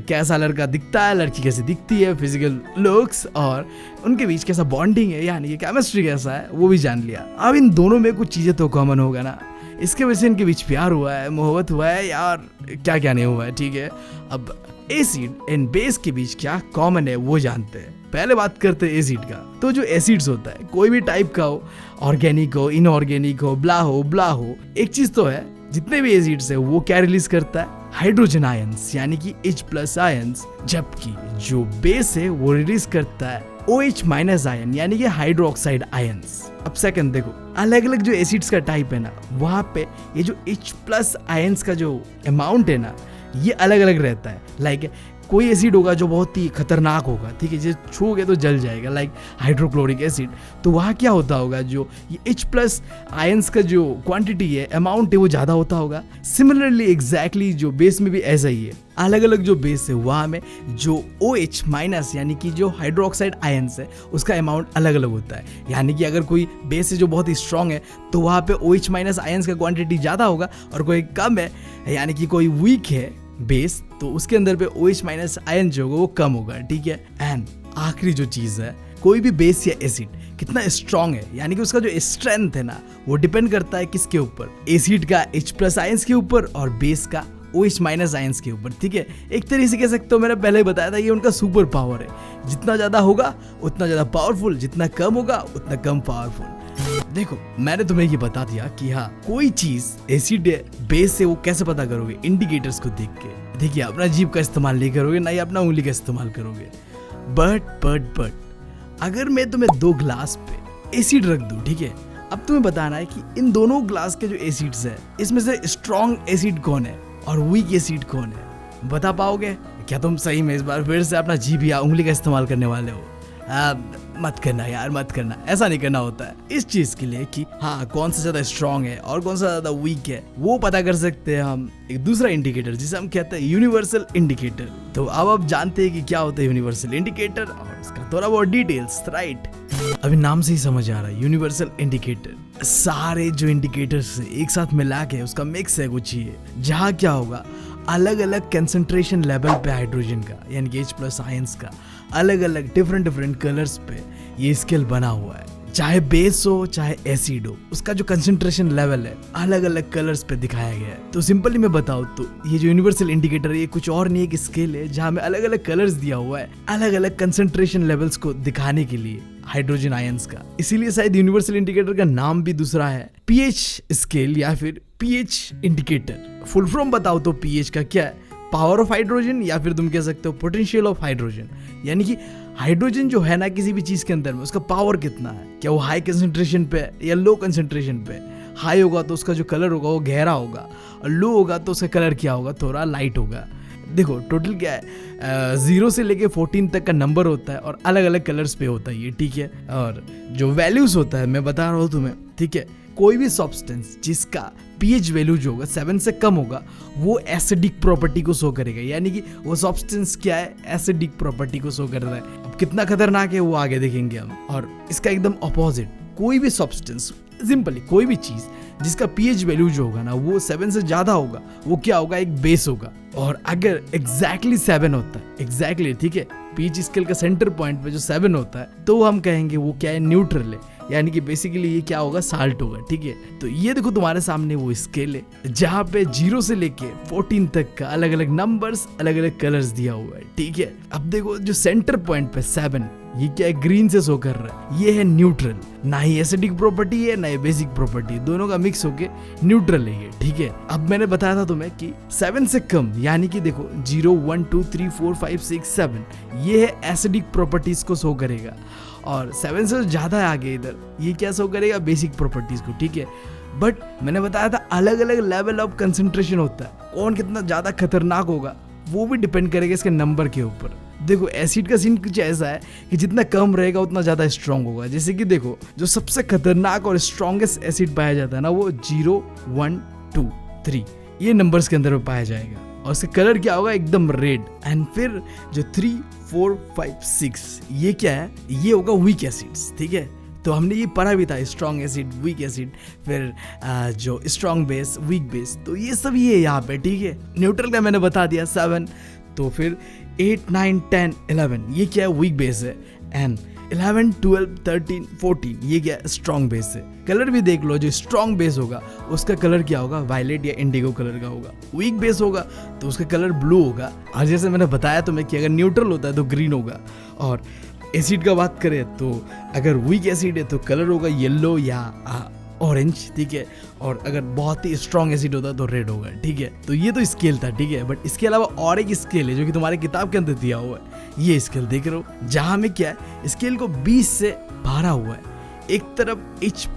कैसा लड़का दिखता है, लड़की कैसे दिखती है, फिजिकल लुक्स, और उनके बीच कैसा बॉन्डिंग है यानी कि केमिस्ट्री कैसा है वो भी जान लिया। अब इन दोनों में कुछ चीज़ें तो कॉमन होगा ना, इसके वजह से इनके बीच प्यार हुआ है, मोहब्बत हुआ है, यार क्या क्या नहीं हुआ है, ठीक है। अब एसिड एंड बेस के बीच क्या कॉमन है वो जानते हैं। पहले बात करते हैं एसिड का। तो जो एसिड्स होता है कोई भी टाइप का हो, ऑर्गेनिक हो, इनऑर्गेनिक हो, ब्ला हो, एक चीज तो है, जितने भी एसिड्स है वो क्या रिलीज करता है, हाइड्रोजन आयंस यानी कि H+ आयंस, जबकि जो बेस है वो रिलीज करता है OH- आयन यानी कि हाइड्रोक्साइड आयंस। अब सेकंड देखो, अलग अलग जो एसिड्स का टाइप है ना वहाँ पे ये जो H+ आयंस का जो अमाउंट है ना ये अलग अलग रहता है। लाइक कोई एसिड होगा जो बहुत ही खतरनाक होगा, ठीक है, जो छूओगे तो जल जाएगा, लाइक हाइड्रोक्लोरिक एसिड, तो वहाँ क्या होता होगा, जो ये H+ आयंस का जो क्वांटिटी है, अमाउंट है, वो ज़्यादा होता होगा। सिमिलरली एग्जैक्टली जो बेस में भी ऐसा ही है, अलग अलग जो बेस है वहाँ में जो OH- यानी कि जो हाइड्रोक्साइड आयंस है उसका अमाउंट अलग अलग होता है। यानी कि अगर कोई बेस है जो बहुत ही स्ट्रांग है तो वहाँ पे OH- आयंस का क्वांटिटी ज़्यादा होगा, और कोई कम है यानी कि कोई वीक है बेस तो उसके अंदर पे OH- आयन जो होगा वो कम होगा, ठीक है। एंड आखिरी जो चीज़ है, कोई भी बेस या एसिड कितना स्ट्रांग है, यानी कि उसका जो स्ट्रेंथ है ना, वो डिपेंड करता है किसके ऊपर, एसिड का H+ आयंस के ऊपर और बेस का OH- आयंस के ऊपर, ठीक है। एक तरीके से कह सकते हो, मैंने पहले ही बताया था, ये उनका सुपर पावर है, जितना ज्यादा होगा उतना ज्यादा पावरफुल, जितना कम होगा उतना कम पावरफुल। देखो मैंने तुम्हें ये बता दिया कि हाँ, कोई चीज एसिड बेस से वो कैसे पता करोगे, इंडिकेटर्स को देख के। देखिए अपना जीभ का इस्तेमाल नहीं करोगे, ना ही अपना उंगली का इस्तेमाल करोगे, बट अगर मैं तुम्हें 2 ग्लास पे एसिड रख दूं, ठीक है, अब तुम्हें बताना है कि इन दोनों ग्लास के जो एसिड्स है, इसमें से स्ट्रॉन्ग एसिड कौन है और वीक एसिड कौन है, बता पाओगे? क्या तुम सही में इस बार फिर से अपना जीभ या उंगली का इस्तेमाल करने वाले हो? मत करना यार, मत करना, ऐसा नहीं करना होता है। इस चीज के लिए कि हाँ कौन सा ज्यादा स्ट्रॉन्ग है और कौन सा ज्यादा वीक है, वो पता कर सकते हैं हम एक दूसरा इंडिकेटर जिसे हम कहते हैं यूनिवर्सल इंडिकेटर। तो अब आप जानते हैं कि क्या होता है यूनिवर्सल इंडिकेटर और इसका थोड़ा बहुत डिटेल्स, राइट? अभी नाम से ही समझ आ रहा है, यूनिवर्सल इंडिकेटर सारे जो इंडिकेटर्स एक साथ मिला के उसका मिक्स है कुछ ही, जहाँ क्या होगा, अलग अलग कंसंट्रेशन लेवल पे हाइड्रोजन का यानी कि H+ आयंस का अलग अलग डिफरेंट कलर्स पे ये स्केल बना हुआ है। चाहे बेस हो चाहे एसिड हो, उसका जो कंसंट्रेशन लेवल है अलग अलग कलर्स पे दिखाया गया है। तो सिंपली मैं बताऊं तो ये जो यूनिवर्सल इंडिकेटर है ये कुछ और नहीं, एक स्केल है जहाँ में अलग अलग कलर्स दिया हुआ है अलग अलग कंसंट्रेशन लेवल्स को दिखाने के लिए हाइड्रोजन आयंस का। इसीलिए शायद यूनिवर्सल इंडिकेटर का नाम भी दूसरा है, पीएच स्केल या फिर पीएच इंडिकेटर। फुल फॉर्म बताओ तो पीएच का क्या है, पावर ऑफ हाइड्रोजन, या फिर तुम कह सकते हो पोटेंशियल ऑफ हाइड्रोजन, यानी कि हाइड्रोजन जो है ना किसी भी चीज के अंदर में उसका पावर कितना है, क्या वो हाई कंसंट्रेशन पे या लो कंसंट्रेशन पे। हाई होगा तो उसका जो कलर होगा वो गहरा होगा, और लो होगा तो उसका कलर क्या होगा, थोड़ा लाइट होगा। देखो टोटल क्या है, 0 से लेके 14 तक का नंबर होता है और अलग अलग कलर्स पे होता है ये, ठीक है। और जो वैल्यूज होता है मैं बता रहा हूँ तुम्हें, ठीक है, कोई भी सब्सटेंस जिसका पीएच वैल्यू जो होगा 7 से कम होगा वो एसिडिक प्रॉपर्टी को शो करेगा, यानी कि वो सब्सटेंस क्या है, एसिडिक प्रॉपर्टी को शो कर रहा है। अब कितना खतरनाक है वो आगे देखेंगे हम। और इसका एकदम ऑपोजिट, कोई भी सब्सटेंस, सिंपली कोई भी चीज जिसका पीएच वैल्यू जो होगा ना वो 7 से ज्यादा होगा, वो क्या होगा, एक बेस होगा। और अगर एग्जैक्टली 7 होता है, एग्जैक्टली, ठीक है, पीएच स्केल का सेंटर पॉइंट पे जो 7 होता है तो हम कहेंगे वो क्या है, न्यूट्रल है, यानी कि बेसिकली ये क्या होगा, साल्ट होगा, ठीक है। तो ये देखो तुम्हारे सामने वो स्केल है जहाँ पे 0 से लेके 14 तक का अलग अलग नंबर्स अलग अलग कलर्स दिया हुआ है, ठीक है। अब देखो जो सेंटर पॉइंट पे 7, ये क्या है, ग्रीन से शो कर रहा है, ये है न्यूट्रल, ना ही एसिडिक प्रॉपर्टी है ना ही बेसिक प्रॉपर्टी, दोनों का मिक्स होके न्यूट्रल है ये, ठीक है। अब मैंने बताया था तुम्हें कि 7 से कम, यानी कि देखो 0 1 2 3 4 5 6 7, ये है एसिडिक प्रॉपर्टीज को शो करेगा, और 7 से ज्यादा आगे इधर ये क्या शो करेगा, बेसिक प्रॉपर्टीज को, ठीक है। बट मैंने बताया था अलग अलग लेवल ऑफ कंसंट्रेशन होता है, कौन कितना ज्यादा खतरनाक होगा वो भी डिपेंड करेगा इसके नंबर के ऊपर। देखो एसिड का सीन कुछ ऐसा है कि जितना कम रहेगा उतना ज्यादा स्ट्रांग होगा। जैसे कि देखो जो सबसे खतरनाक और स्ट्रॉन्गेस्ट एसिड पाया जाता है ना वो 0 1 2 3 ये नंबर्स के अंदर में पाया जाएगा, और इसका कलर क्या होगा, एकदम रेड। एंड फिर जो 3 4 5 6 ये क्या है, ये होगा वीक एसिड्स, ठीक है। तो हमने ये पढ़ा भी था, स्ट्रॉन्ग एसिड, वीक एसिड, फिर जो स्ट्रॉन्ग बेस, वीक बेस, तो ये सब ये है यहाँ पे, ठीक है। न्यूट्रल का मैंने बता दिया 7, तो फिर 8 9 10 11 ये क्या है, वीक बेस है। एंड 11 12 13 14 ये क्या है, स्ट्रॉन्ग बेस है। कलर भी देख लो, जो स्ट्रॉन्ग बेस होगा उसका कलर क्या होगा, वायलेट या इंडिगो कलर का होगा। वीक बेस होगा तो उसका कलर ब्लू होगा, और जैसे मैंने बताया तुम्हें कि अगर न्यूट्रल होता है तो ग्रीन होगा। और एसिड का बात करें तो अगर वीक एसिड है तो कलर होगा येलो या ऑरेंज, ठीक है। और अगर बहुत ही स्ट्रॉन्ग एसिड होता है तो रेड होगा, ठीक है। तो ये तो स्केल था, ठीक है। बट इसके अलावा और एक स्केल है जो कि तुम्हारी किताब के अंदर दिया हुआ है, ये स्केल देख रहे हो, जहां में क्या है, स्केल को 20 से भरा हुआ है। एक तरफ H+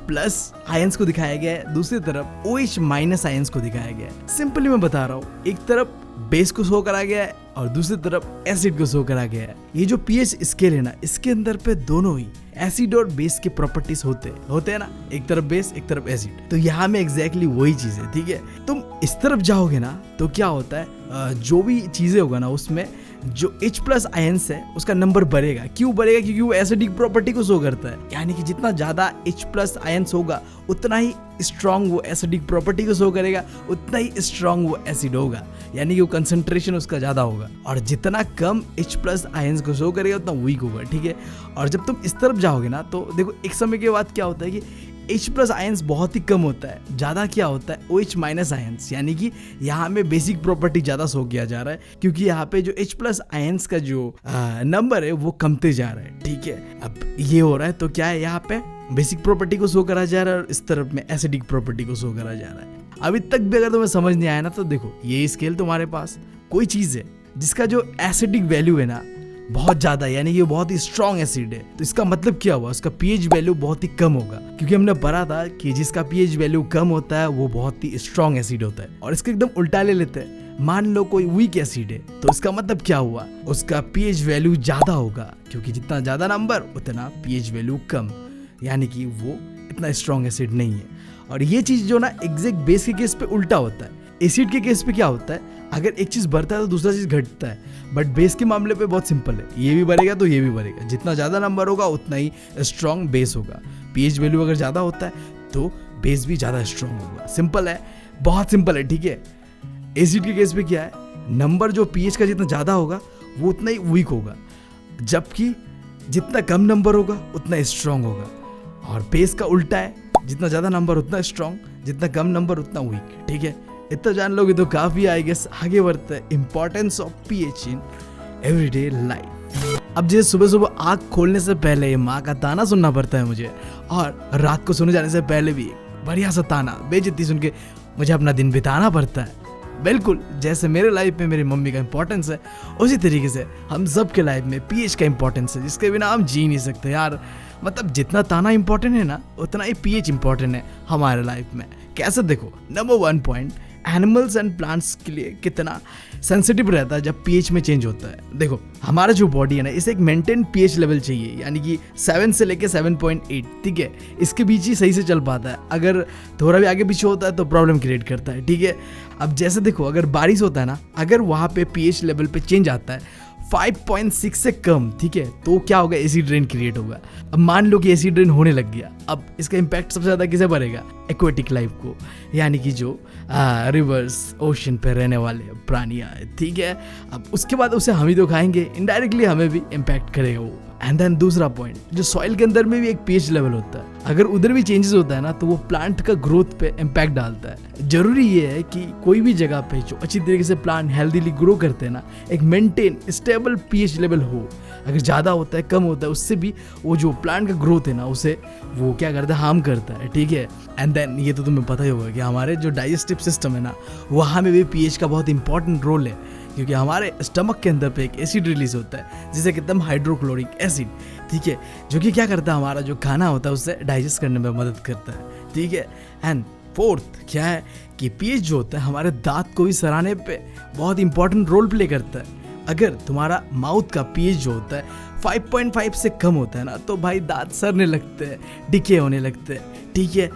आयंस को दिखाया गया है, दूसरी तरफ OH- आयंस को दिखाया गया है। सिंपली मैं बता रहा हूँ, एक तरफ बेस को शो करा गया है और दूसरी तरफ एसिड को शो करा गया है। ये जो पीएच स्केल है ना, इसके अंदर पे दोनों ही एसिड और बेस के प्रॉपर्टीज होते हैं ना, एक तरफ बेस एक तरफ एसिड। तो यहाँ में एग्जैक्टली वही चीज है, ठीक है। तुम इस तरफ जाओगे ना तो क्या होता है, जो भी चीजें होगा ना उसमें जो H+ आयंस है उसका नंबर बढ़ेगा। क्यों बढ़ेगा? क्योंकि वो एसिडिक प्रॉपर्टी को शो करता है। यानी कि जितना ज्यादा H+ आयंस होगा उतना ही स्ट्रॉन्ग वो एसिडिक प्रॉपर्टी को शो करेगा, उतना ही स्ट्रॉन्ग वो एसिड होगा। यानी कि वो कंसंट्रेशन उसका ज्यादा होगा। और जितना कम H+ आयंस को शो करेगा उतना वीक होगा, ठीक है। और जब तुम इस तरफ जाओगे ना तो देखो एक समय के बाद क्या होता है कि H+ आयंस बहुत ही कम होता है, ज्यादा क्या होता है OH- आयंस। यानी कि यहाँ में बेसिक प्रॉपर्टी ज्यादा शो किया जा रहा है, क्योंकि यहाँ पे जो H+ आयंस का जो नंबर है वो कमते जा रहा है, ठीक है। अब ये हो रहा है तो क्या है, यहाँ पे बेसिक प्रॉपर्टी को शो करा जा रहा है और इस तरफ में एसिडिक प्रॉपर्टी को शो करा जा रहा है। अभी तक भी अगर तुम्हें समझ नहीं आया ना तो देखो, ये स्केल तुम्हारे पास कोई चीज है जिसका जो एसिडिक वैल्यू है ना बहुत ज्यादा, यानी कि बहुत ही स्ट्रॉन्ग एसिड है, तो इसका मतलब क्या हुआ, उसका पीएच वैल्यू बहुत ही कम होगा। क्योंकि हमने पढ़ा था कि जिसका पीएच वैल्यू कम होता है वो बहुत ही स्ट्रॉन्ग एसिड होता है। और इसका एकदम उल्टा ले लेते हैं, मान लो कोई वीक एसिड है तो इसका मतलब क्या हुआ, उसका पीएच वैल्यू ज्यादा होगा। क्योंकि जितना ज्यादा नंबर उतना पीएच वैल्यू कम, यानी कि वो इतना स्ट्रॉन्ग एसिड नहीं है। और ये चीज जो ना एग्जैक्ट बेस के केस पे उल्टा होता है। एसिड के केस पे क्या होता है, अगर एक चीज बढ़ता है तो दूसरा चीज घटता है, बट बेस के मामले पे बहुत सिंपल है, ये भी बढ़ेगा तो ये भी बढ़ेगा। जितना ज्यादा नंबर होगा उतना ही स्ट्रॉन्ग बेस होगा। पीएच वैल्यू अगर ज्यादा होता है तो बेस भी ज्यादा स्ट्रॉन्ग होगा। सिंपल है, बहुत सिंपल है, ठीक है। एसिड के केस पे क्या है, नंबर जो पीएच का जितना ज्यादा होगा वो उतना ही वीक होगा, जबकि जितना कम नंबर होगा उतना स्ट्रॉन्ग होगा। और बेस का उल्टा है, जितना ज्यादा नंबर उतना स्ट्रॉन्ग, जितना कम नंबर उतना वीक, ठीक है। इतना जान लोगे तो काफी आई गेस। आगे बढ़ते हैं, importance of pH in everyday life. अब जैसे सुबह सुबह आँख खोलने से पहले माँ का ताना सुनना पड़ता है मुझे, और रात को सोने जाने से पहले भी बढ़िया सा ताना बेइज्जती सुन के मुझे अपना दिन बिताना पड़ता है। बिल्कुल जैसे मेरे लाइफ में मेरी मम्मी का इंपॉर्टेंस है, उसी तरीके से हम सब के लाइफ में पीएच का इंपॉर्टेंस है, जिसके बिना हम जी नहीं सकते यार। मतलब जितना ताना इंपॉर्टेंट है ना उतना ही पीएच इंपॉर्टेंट है हमारे लाइफ में। कैसे? देखो, number 1 point, animals and plants के लिए कितना सेंसिटिव रहता है जब पीएच में चेंज होता है। देखो, हमारा जो बॉडी है ना, इसे एक मेंटेन पीएच लेवल चाहिए, यानी कि 7 से लेके 7.8, ठीक है। इसके बीच ही सही से चल पाता है। अगर थोड़ा भी आगे पीछे होता है तो प्रॉब्लम क्रिएट करता है, ठीक है। अब जैसे देखो, अगर बारिश होता है ना, अगर वहाँ पे पीएच लेवल पे चेंज आता है 5.6 से कम, ठीक है, तो क्या होगा, एसिड रेन क्रिएट होगा। अब मान लो कि एसिड रेन होने लग गया, अब इसका इम्पैक्ट सबसे ज्यादा किसे पड़ेगा, एक्वेटिक लाइफ को, यानी कि जो रिवर्स ओशन पे रहने वाले प्राणियां, ठीक है। अब उसके बाद उसे हम ही तो खाएंगे, इनडायरेक्टली हमें भी इम्पैक्ट करेगा वो। एंड देन दूसरा पॉइंट, जो सॉइल के अंदर में भी एक पीएच लेवल होता है, अगर उधर भी चेंजेस होता है ना तो वो प्लांट का ग्रोथ पे इम्पैक्ट डालता है। जरूरी ये है कि कोई भी जगह पे जो अच्छी तरीके से प्लांट हेल्दीली ग्रो करते हैं ना, एक मेंटेन स्टेबल पीएच लेवल हो। अगर ज़्यादा होता है, कम होता है, उससे भी वो जो प्लांट का ग्रोथ है ना उसे वो क्या करता है, हार्म करता है, ठीक है। एंड देन ये तो तुम्हें पता ही होगा कि हमारे जो डाइजेस्टिव सिस्टम है ना, वहाँ में भी पीएच का बहुत इंपॉर्टेंट रोल है। क्योंकि हमारे स्टमक के अंदर पे एक एसिड रिलीज होता है जिसे कहते हैं हाइड्रोक्लोरिक एसिड, ठीक है, जो कि क्या करता है, हमारा जो खाना होता है उसे डाइजेस्ट करने में मदद करता है, ठीक है। एंड फोर्थ क्या है कि पीएच जो होता है हमारे दांत को भी सराहने पे बहुत इंपॉर्टेंट रोल प्ले करता है। अगर तुम्हारा माउथ का पीएच जो होता है 5.5 से कम होता है ना, तो भाई दांत सड़ने लगते हैं, डिके होने लगते हैं, ठीक है।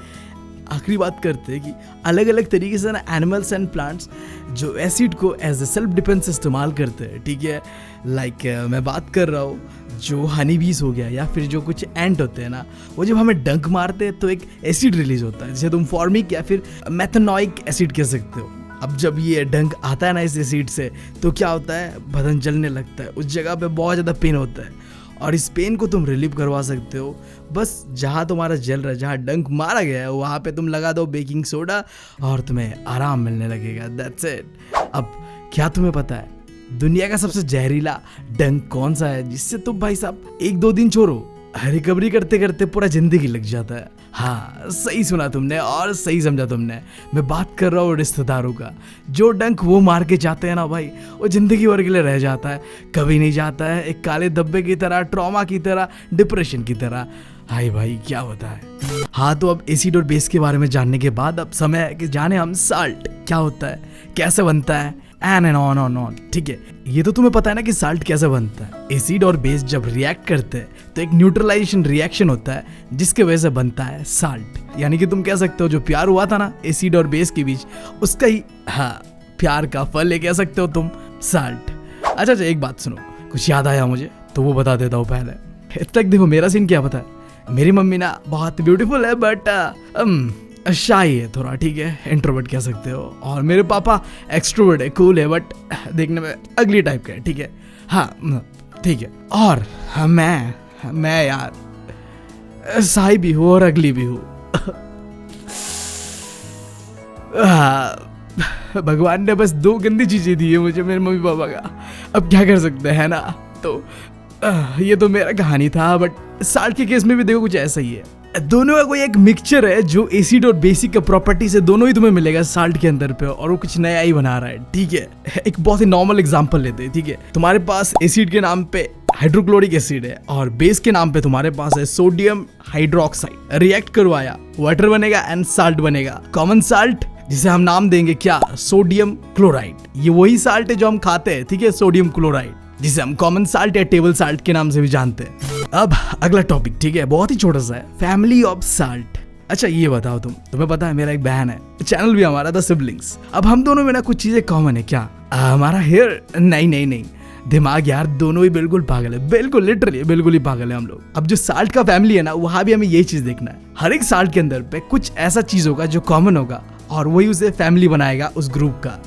आखिरी बात करते हैं कि अलग अलग तरीके से ना एनिमल्स एंड प्लांट्स जो एसिड को एज ए सेल्फ डिफेंस इस्तेमाल करते हैं, ठीक है। लाइक मैं बात कर रहा हूँ जो हनी बीज हो गया या फिर जो कुछ एंट होते हैं ना, वो जब हमें डंक मारते हैं तो एक एसिड रिलीज होता है जिसे तुम फॉर्मिक या फिर मेथनोइक एसिड कह सकते हो। अब जब ये डंक आता है ना इस एसिड से, तो क्या होता है, बदन जलने लगता है, उस जगह पे बहुत ज़्यादा पेन होता है। और इस पेन को तुम रिलीव करवा सकते हो बस जहाँ तुम्हारा जल रहा है, जहाँ डंक मारा गया है, वहाँ पे तुम लगा दो बेकिंग सोडा और तुम्हें आराम मिलने लगेगा। That's it. अब क्या तुम्हें पता है दुनिया का सबसे जहरीला डंक कौन सा है, जिससे तुम भाई साहब 1-2 दिन छोड़ो, रिकवरी करते करते पूरा जिंदगी लग जाता है। हाँ, सही सुना तुमने और सही समझा तुमने। मैं बात कर रहा हूँ रिश्तेदारों का। जो डंक वो मार के जाते हैं ना भाई, वो जिंदगी भर के लिए रह जाता है, कभी नहीं जाता है। एक काले धब्बे की तरह, ट्रॉमा की तरह, डिप्रेशन की तरह। हाय भाई क्या होता है। हाँ, तो अब एसिड और बेस के बारे में जानने के बाद अब समय है कि जाने हम साल्ट क्या होता है, कैसे बनता है, एंड ऑन। ठीक है, ये तो तुम्हें पता है ना कि साल्ट कैसे बनता है। एसिड और बेस जब रिएक्ट करते हैं तो एक न्यूट्रलाइजेशन रिएक्शन होता है जिसके वजह से बनता है साल्ट। यानी कि तुम कह सकते हो जो प्यार हुआ था ना एसिड और बेस के बीच, उसका ही प्यार का फल कह सकते हो तुम, साल्ट। अच्छा, एक बात सुनो, कुछ याद आया मुझे तो वो बता देता हूँ पहले। इतना तक देखो मेरा सीन क्या पता है, मेरी मम्मी ना बहुत ब्यूटीफुल है बट शाई है थोड़ा, ठीक है, इंट्रोवर्ट कह सकते हो। और मेरे पापा एक्सट्रोवर्ट है, कूल है बट देखने में अगली टाइप का है, ठीक है। हाँ ठीक है। और मैं यार शाई भी हूँ और अगली भी हूँ। भगवान ने बस 2 गंदी चीजें दी है मुझे मेरे मम्मी पापा का, अब क्या कर सकते हैं ना। तो ये तो मेरा कहानी था, बट साल्ट के केस में भी देखो कुछ ऐसा ही है। दोनों का कोई एक मिक्सचर है जो एसिड और बेसिक का प्रॉपर्टी से दोनों ही तुम्हें मिलेगा साल्ट के अंदर पे, और वो कुछ नया ही बना रहा है, ठीक है। एक बहुत ही नॉर्मल एग्जांपल लेते हैं, ठीक है। तुम्हारे पास एसिड के नाम पे हाइड्रोक्लोरिक एसिड है और बेस के नाम पे तुम्हारे पास है सोडियम हाइड्रोक्साइड। रिएक्ट करवाया, वाटर बनेगा एंड साल्ट बनेगा, कॉमन साल्ट, जिसे हम नाम देंगे क्या, सोडियम क्लोराइड। ये वही साल्ट है जो हम खाते हैं, ठीक है, सोडियम क्लोराइड, जिसे हम कॉमन साल्ट या टेबल साल्ट के नाम से भी जानते हैं। अब अगला टॉपिक, ठीक है, बहुत ही छोटा सा है, फैमिली ऑफ साल्ट। अच्छा ये बताओ तुम्हें पता है मेरा एक बहन है, चैनल भी हमारा द सिबलिंग्स। अब हम दोनों में ना कुछ चीजें कॉमन है क्या, हमारा हेयर, नहीं, दिमाग यार, दोनों ही बिल्कुल पागल है, बिल्कुल लिटरली बिल्कुल ही पागल है हम लोग। अब जो साल्ट का फैमिली है ना, वहां भी हमें यही चीज देखना है, हर एक साल्ट के अंदर पे कुछ ऐसा चीज होगा जो कॉमन होगा और वही उसे फैमिली बनाएगा उस ग्रुप का।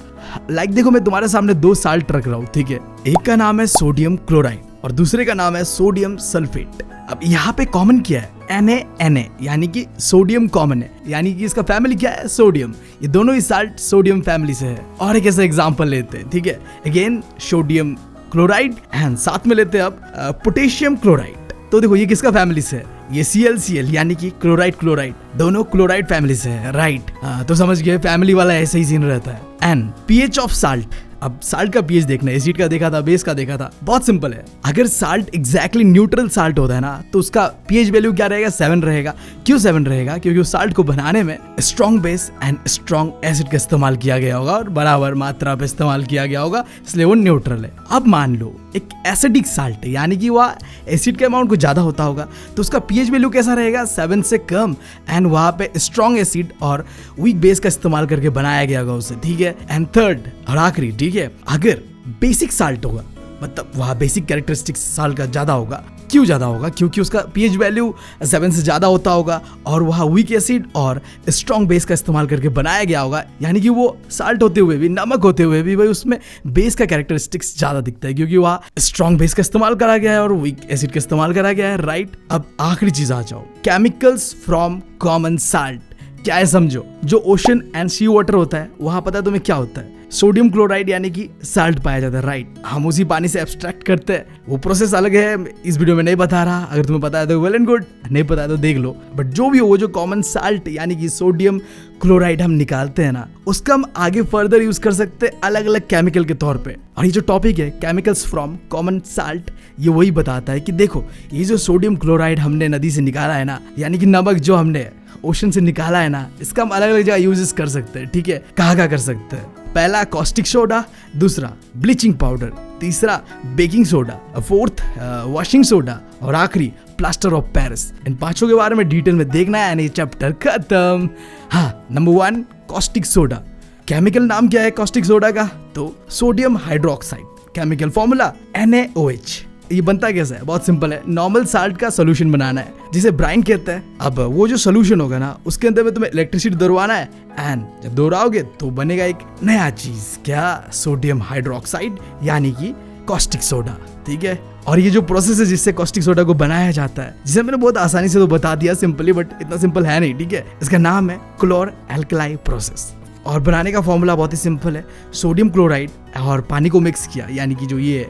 देखो मैं तुम्हारे सामने 2 साल्ट रख रहा हूँ, ठीक है। एक का नाम है सोडियम क्लोराइड और दूसरे का नाम है सोडियम सल्फेट। अब यहाँ पे कॉमन क्या है, Na, यानी कि सोडियम कॉमन है, यानी कि इसका फैमिली क्या है, सोडियम। ये दोनों ही साल्ट सोडियम फैमिली से है। और एक ऐसा एग्जांपल लेते हैं, ठीक है, अगेन सोडियम क्लोराइड एंड साथ में लेते हैं अब पोटेशियम क्लोराइड। तो देखो ये किसका फैमिली से है, ये Cl यानी कि क्लोराइड, दोनों क्लोराइड फैमिली से है, राइट। तो समझ गए, फैमिली वाला ऐसा ही सीन रहता है। एंड पीएच ऑफ साल्ट, अब साल्ट का पीएच देखना है, एसिड का देखा था, बेस का देखा था, बहुत सिंपल है। अगर साल्ट एग्जैक्टली न्यूट्रल साल्ट होता है ना, तो उसका पीएच वैल्यू क्या रहेगा, 7 रहेगा। क्यों 7 रहेगा, क्योंकि उस साल्ट को बनाने में strong base and strong acid का इस्तेमाल किया गया होगा और बराबर मात्रा पे इस्तेमाल किया गया होगा, इसलिए वो न्यूट्रल है। अब मान लो एक एसिडिक साल्ट है, यानी कि वह एसिड का अमाउंट कुछ ज्यादा होता होगा, तो उसका पीएच वैल्यू कैसा रहेगा, 7 से कम, एंड वहां पे स्ट्रॉन्ग एसिड और वीक बेस का इस्तेमाल करके बनाया गया होगा उसे, ठीक है। एंड थर्ड और आखिरी, ठीक है, अगर बेसिक साल्ट होगा, मतलब वहाँ बेसिक कैरेक्टरिस्टिक्स साल्ट का ज्यादा होगा। क्यों ज्यादा होगा, क्योंकि उसका पीएच वैल्यू 7 से ज्यादा होता होगा और वहाँ वीक एसिड और स्ट्रॉन्ग बेस का इस्तेमाल करके बनाया गया होगा, यानी कि वो साल्ट होते हुए भी, नमक होते हुए भी, भाई उसमें बेस का कैरेक्टरिस्टिक्स ज्यादा दिखता है, क्योंकि वहाँ स्ट्रॉन्ग बेस का इस्तेमाल करा गया है और वीक एसिड का इस्तेमाल करा गया है, राइट। अब आखिरी चीज आ जाओ, केमिकल्स फ्रॉम कॉमन साल्ट। क्या है समझो, जो ओशन एंड सी वाटर होता है, वहां पता है तुम्हें क्या होता है, सोडियम क्लोराइड यानी कि साल्ट पाया जाता है, राइट। हम उसी पानी से एब्स्ट्रैक्ट करते हैं, वो प्रोसेस अलग है, इस वीडियो में नहीं बता रहा। अगर तुम्हें पता है तो वेल एंड गुड, नहीं पता है तो देख लो। बट जो भी हो, वो जो कॉमन साल्ट यानी कि सोडियम क्लोराइड हम निकालते हैं ना, उसका हम आगे फर्दर यूज कर सकते हैं अलग अलग केमिकल के तौर पे। और ये जो टॉपिक है केमिकल्स फ्रॉम कॉमन साल्ट, ये वही बताता है कि देखो ये जो सोडियम क्लोराइड हमने नदी से निकाला है ना, यानी कि नमक जो हमने ओशन से निकाला है ना, इसका हम अलग अलग जगह यूजेस कर सकते हैं, ठीक है। कहाँ कर सकते हैं, पहला कॉस्टिक सोडा, दूसरा ब्लीचिंग पाउडर, तीसरा baking soda, fourth washing soda और आखिरी प्लास्टर ऑफ पेरिस। इन 5 के बारे में डिटेल में देखना है यानी चैप्टर खत्म। हाँ, नंबर 1 कॉस्टिक सोडा। केमिकल नाम क्या है कॉस्टिक सोडा का, तो sodium hydroxide. Chemical formula NaOH। ये बनता कैसा है, बहुत सिंपल है, नॉर्मल साल्ट का सोल्यूशन बनाना है जिसे ब्राइन कहते हैं। अब वो जो सोल्यूशन होगा ना, उसके अंदर में तुम्हें इलेक्ट्रिसिटी दौड़वाना है एंड जब दौड़ाओगे तो बनेगा एक नया चीज, क्या, सोडियम हाइड्रोक्साइड यानी कि कॉस्टिक सोडा, ठीक है। और ये जो प्रोसेस है जिससे कॉस्टिक सोडा को बनाया जाता है, जिसे मैंने बहुत आसानी से तो बता दिया सिंपली, बट इतना सिंपल है नहीं, ठीक है। इसका नाम है क्लोर एल्कलाई प्रोसेस। और बनाने का फॉर्मूला बहुत ही सिंपल है, सोडियम क्लोराइड और पानी को मिक्स किया, यानी कि जो ये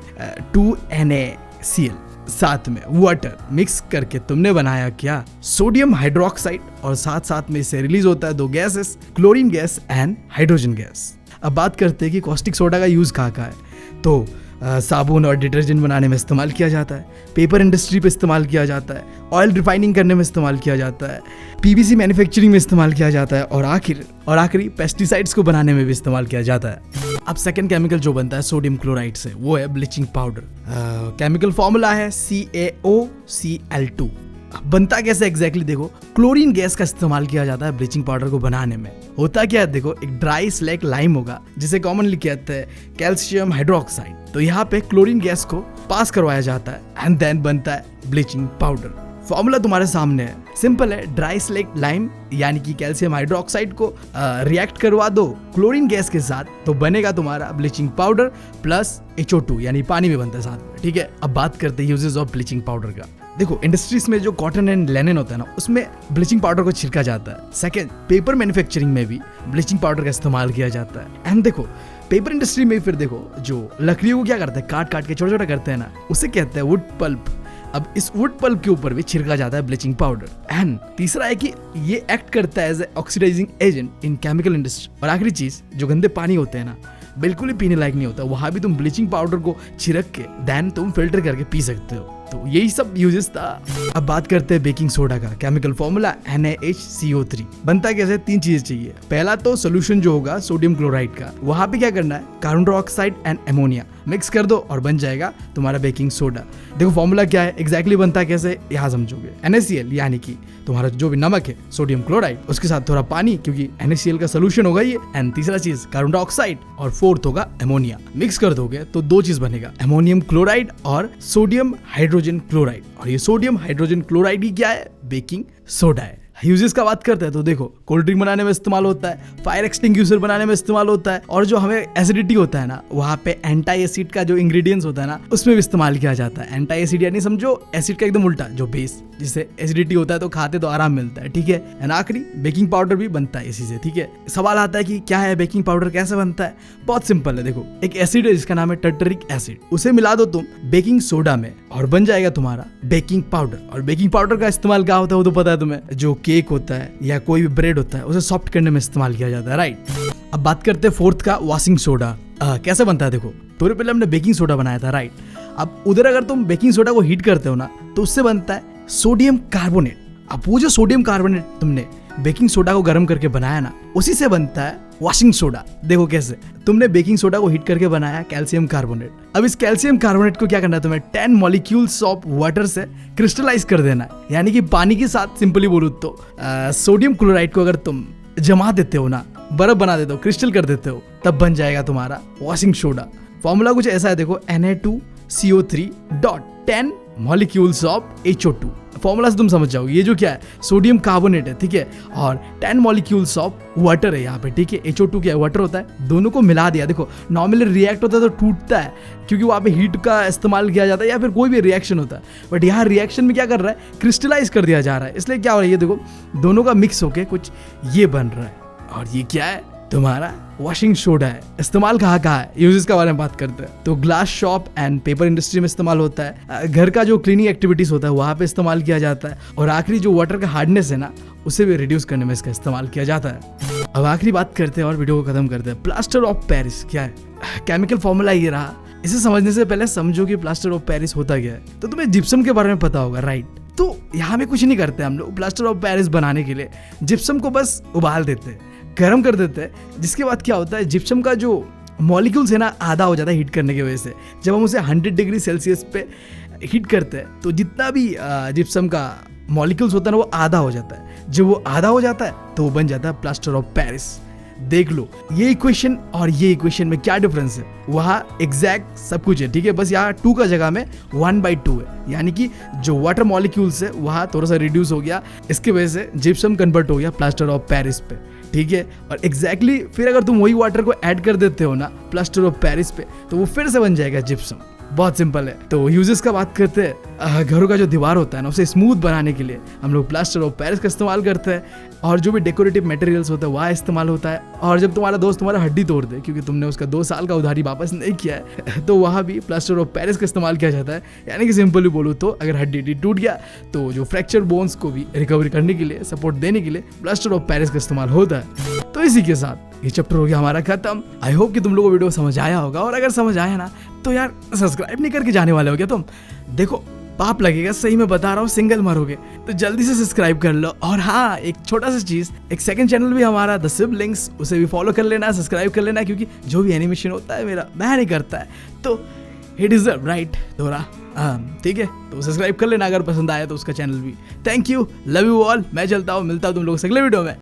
2NaCl साथ में वाटर मिक्स करके तुमने बनाया क्या, सोडियम हाइड्रोक्साइड। और साथ साथ में इससे रिलीज होता है 2 gases, chlorine gas and hydrogen gas. अब बात करते हैं कि कॉस्टिक सोडा का यूज कहाँ है, तो साबुन और डिटर्जेंट बनाने में इस्तेमाल किया जाता है, पेपर इंडस्ट्री पे इस्तेमाल किया जाता है, ऑयल रिफाइनिंग करने में इस्तेमाल किया जाता है, पीवीसी मैन्युफैक्चरिंग में इस्तेमाल किया जाता है और आखिरी पेस्टिसाइड्स को बनाने में भी इस्तेमाल किया जाता है। अब सेकंड केमिकल जो बनता है सोडियम क्लोराइड से, वो है ब्लीचिंग पाउडर। केमिकल फॉर्मूला है CaOCl2। बनता कैसे एग्जैक्टली देखो, क्लोरीन गैस का इस्तेमाल किया जाता है ब्लीचिंग पाउडर को बनाने में। होता क्या है देखो, एक ड्राई स्लैग लाइम होगा जिसे कॉमनली कहते हैं कैल्शियम हाइड्रोक्साइड। तो यहाँ पे क्लोरीन गैस को पास करवाया जाता है एंड देन बनता है ब्लीचिंग पाउडर। फॉर्मूला तुम्हारे सामने है, सिंपल है। ड्राई स्लैग लाइम यानी कि कैल्शियम हाइड्रोक्साइड को रिएक्ट करवा दो क्लोरीन गैस के साथ, तो बनेगा तुम्हारा ब्लीचिंग पाउडर प्लस HO2 यानी पानी में बनता है साथ में। ठीक है, अब बात करते हैं यूजेस ऑफ ब्लीचिंग पाउडर का। देखो, इंडस्ट्रीज में जो कॉटन एंड लेनिन होता है ना, उसमें ब्लीचिंग पाउडर को छिड़का जाता है। सेकंड, पेपर मैन्युफैक्चरिंग में भी ब्लीचिंग पाउडर का इस्तेमाल किया जाता है। एंड देखो, पेपर इंडस्ट्री में फिर देखो, जो लकड़ियों को क्या करते हैं, काट काट के छोटा छोटा करते हैं ना, उसे कहते हैं वुड पल्प। अब इस वुड पल्प के ऊपर भी छिड़का जाता है ब्लीचिंग पाउडर। एंड तीसरा है कि ये एक्ट करता है as a oxidising agent in chemical industry. और आखिरी चीज, जो गंदे पानी होते हैं ना, बिल्कुल ही पीने लायक नहीं होता, वहां भी तुम ब्लीचिंग पाउडर को छिड़क के देन तुम फिल्टर करके पी सकते हो। तो यही सब यूजेस था। अब बात करते हैं बेकिंग सोडा का। Chemical formula NaHCO3। बनता कैसे, 3 चीजें चाहिए। पहला तो सोल्यूशन जो होगा सोडियम क्लोराइड का, वहां पे क्या करना है, carbon dioxide and ammonia mix कर दो और बन जाएगा तुम्हारा बेकिंग सोडा। देखो फॉर्मूला क्या है, एग्जैक्टली बनता है कैसे, यहाँ समझोगे। NaCl यानी कि तुम्हारा जो भी नमक है सोडियम क्लोराइड, उसके साथ थोड़ा पानी, क्योंकि NaCl का सोल्यूशन होगा ये। एंड तीसरा चीज कार्बन डाइऑक्साइड और फोर्थ होगा अमोनिया। मिक्स कर दोगे तो 2 चीज बनेगा, अमोनियम क्लोराइड और सोडियम हाइड्रोजन क्लोराइड। और ये सोडियम हाइड्रोजन क्लोराइड ही क्या है, बेकिंग सोडा है। यूजेस का बात करते हैं तो देखो, कोल्ड ड्रिंक बनाने में इस्तेमाल होता है, फायर एक्सटिंग्विशर बनाने में इस्तेमाल होता है, और जो हमें एसिडिटी होता है ना, वहाँ पे एंटी एसिड का जो इंग्रेडिएंट्स होता है ना, उसमें भी इस्तेमाल किया जाता है। एंटी एसिड यानी समझो एसिड का एकदम उल्टा, जो बेस, जिससे एसिडिटी होता है तो खाते तो आराम मिलता है। ठीक है, एंड आखिरी बेकिंग पाउडर भी बनता है इसी से। ठीक है, सवाल आता है कि क्या है बेकिंग पाउडर, कैसे बनता है। बहुत सिंपल है, देखो एक एसिड है जिसका नाम है टर्टरिक एसिड, उसे मिला दो तुम बेकिंग सोडा में और बन जाएगा तुम्हारा बेकिंग पाउडर। और बेकिंग पाउडर का इस्तेमाल क्या होता है वो तो पता है तुम्हें, जो केक होता है या कोई भी ब्रेड होता है उसे सॉफ्ट करने में इस्तेमाल किया जाता है, राइट। अब बात करते हैं फोर्थ का, वॉशिंग सोडा। कैसे बनता है देखो, थोड़ी पहले हमने बेकिंग सोडा बनाया था, राइट। अब उधर अगर तुम बेकिंग सोडा को हीट करते हो ना, तो उससे बनता है सोडियम कार्बोनेट। अब वो जो सोडियम कार्बोनेट तुमने बेकिंग सोडा को गर्म करके बनाया ना, उसी से बनता है वॉशिंग सोडा। देखो कैसे, तुमने बेकिंग सोडा को हीट करके बनाया कैल्शियम कार्बोनेट। अब इस कैल्शियम कार्बोनेट को क्या करना है तुम्हें, 10 मॉलिक्यूल्स ऑफ वाटर से क्रिस्टलाइज कर देना है। यानी कि पानी के साथ सिंपली बोलूं तो सोडियम क्लोराइड को अगर तुम जमा देते हो ना, बर्फ बना देते हो, क्रिस्टल कर देते हो, तब बन जाएगा तुम्हारा वॉशिंग सोडा। फॉर्मूला कुछ ऐसा है देखो, Na2CO3 10 molecules of HO2। Formula से तुम समझ जाओगे, ये जो क्या है सोडियम कार्बोनेट है, ठीक है, और 10 मॉलिक्यूल्स ऑफ वाटर है यहाँ पे। ठीक है, HO2 क्या है, वाटर होता है, दोनों को मिला दिया। देखो नॉर्मली रिएक्ट होता है तो टूटता है, क्योंकि वहाँ पे हीट का इस्तेमाल किया जाता है या फिर कोई भी रिएक्शन होता है। बट यहाँ रिएक्शन में क्या कर रहा है, क्रिस्टलाइज कर दिया जा रहा है। इसलिए क्या हो रहा है, ये देखो दोनों का मिक्स होके कुछ ये बन रहा है, और ये क्या है तुम्हारा वॉशिंग सोडा है। इस्तेमाल कहाँ है, यूजेस के बारे में बात करते हैं तो glass shop and paper industry में इस्तेमाल होता है, घर का जो क्लीनिंग एक्टिविटीज होता है वहाँ पे इस्तेमाल किया जाता है, और आखिरी जो वाटर का हार्डनेस है ना, उसे भी रिड्यूस करने में इसका इस्तेमाल किया जाता है। अब आखिरी बात करते हैं और वीडियो को खत्म करते हैं, प्लास्टर ऑफ पेरिस क्या है। केमिकल फॉर्मूला ये रहा, इसे समझने से पहले समझो कि प्लास्टर ऑफ पेरिस होता क्या है। तो तुम्हें जिप्सम के बारे में पता होगा, राइट। तो यहाँ में कुछ नहीं करते हम लोग, प्लास्टर ऑफ पेरिस बनाने के लिए जिप्सम को बस उबाल देते हैं, गर्म कर देते हैं, जिसके बाद क्या होता है, जिप्सम का जो मॉलिक्यूल्स है ना, आधा हो जाता है हीट करने की वजह से। जब हम उसे 100 डिग्री सेल्सियस पे हीट करते हैं तो जितना भी जिप्सम का मॉलिक्यूल्स होता है ना, वो आधा हो जाता है। जब वो आधा हो जाता है तो वो बन जाता है प्लास्टर ऑफ पेरिस। देख लो ये इक्वेशन और ये इक्वेशन में क्या डिफरेंस है, वहाँ एग्जैक्ट सब कुछ है, ठीक है। बस यहाँ 2 का जगह में 1/2 है, यानी कि जो वाटर मॉलिक्यूल्स है वहाँ थोड़ा सा रिड्यूस हो गया, इसके वजह से जिप्सम कन्वर्ट हो गया प्लास्टर ऑफ पेरिस पे, ठीक है। और एग्जैक्टली फिर अगर तुम वही वाटर को ऐड कर देते हो ना प्लास्टर ऑफ पेरिस पे, तो वो फिर से बन जाएगा जिप्सम। बहुत सिंपल है। तो यूजेस का बात करते हैं, घरों का जो दीवार होता है ना, उसे स्मूथ बनाने के लिए हम लोग प्लास्टर ऑफ पेरिस का इस्तेमाल करते हैं, और जो भी डेकोरेटिव मटेरियल्स होता है वह इस्तेमाल होता है। और जब तुम्हारा दोस्त तुम्हारा हड्डी तोड़ दे क्योंकि तुमने उसका 2 साल का उधारी वापस नहीं किया है, तो वहाँ भी प्लास्टर ऑफ पेरिस का इस्तेमाल किया जाता है। यानी कि सिंपली बोलो तो अगर हड्डी टूट गया तो जो फ्रैक्चर बोन्स को भी रिकवरी करने के लिए, सपोर्ट देने के लिए प्लास्टर ऑफ पेरिस का इस्तेमाल होता है। तो इसी के साथ ये चैप्टर हो गया हमारा खत्म। आई होप कि तुम लोगों को वीडियो समझ आया होगा, और अगर समझ आया ना तो यार सब्सक्राइब नहीं करके जाने वाले हो क्या तुम? देखो पाप लगेगा, सही में बता रहा हूँ, सिंगल मरोगे, तो जल्दी से सब्सक्राइब कर लो। और हाँ, एक छोटा सा चीज, एक सेकंड चैनल भी हमारा द सिबलिंग्स, उसे भी फॉलो कर लेना, सब्सक्राइब कर लेना, क्योंकि जो भी एनिमेशन होता है मेरा मैं नहीं करता है, तो ही डिजर्व राइट थोड़ा, ठीक है, तो सब्सक्राइब कर लेना अगर पसंद आया तो उसका चैनल भी। Thank you, love you all, मैं चलता हूँ, मिलता हूँ तुम लोगों से अगले वीडियो में।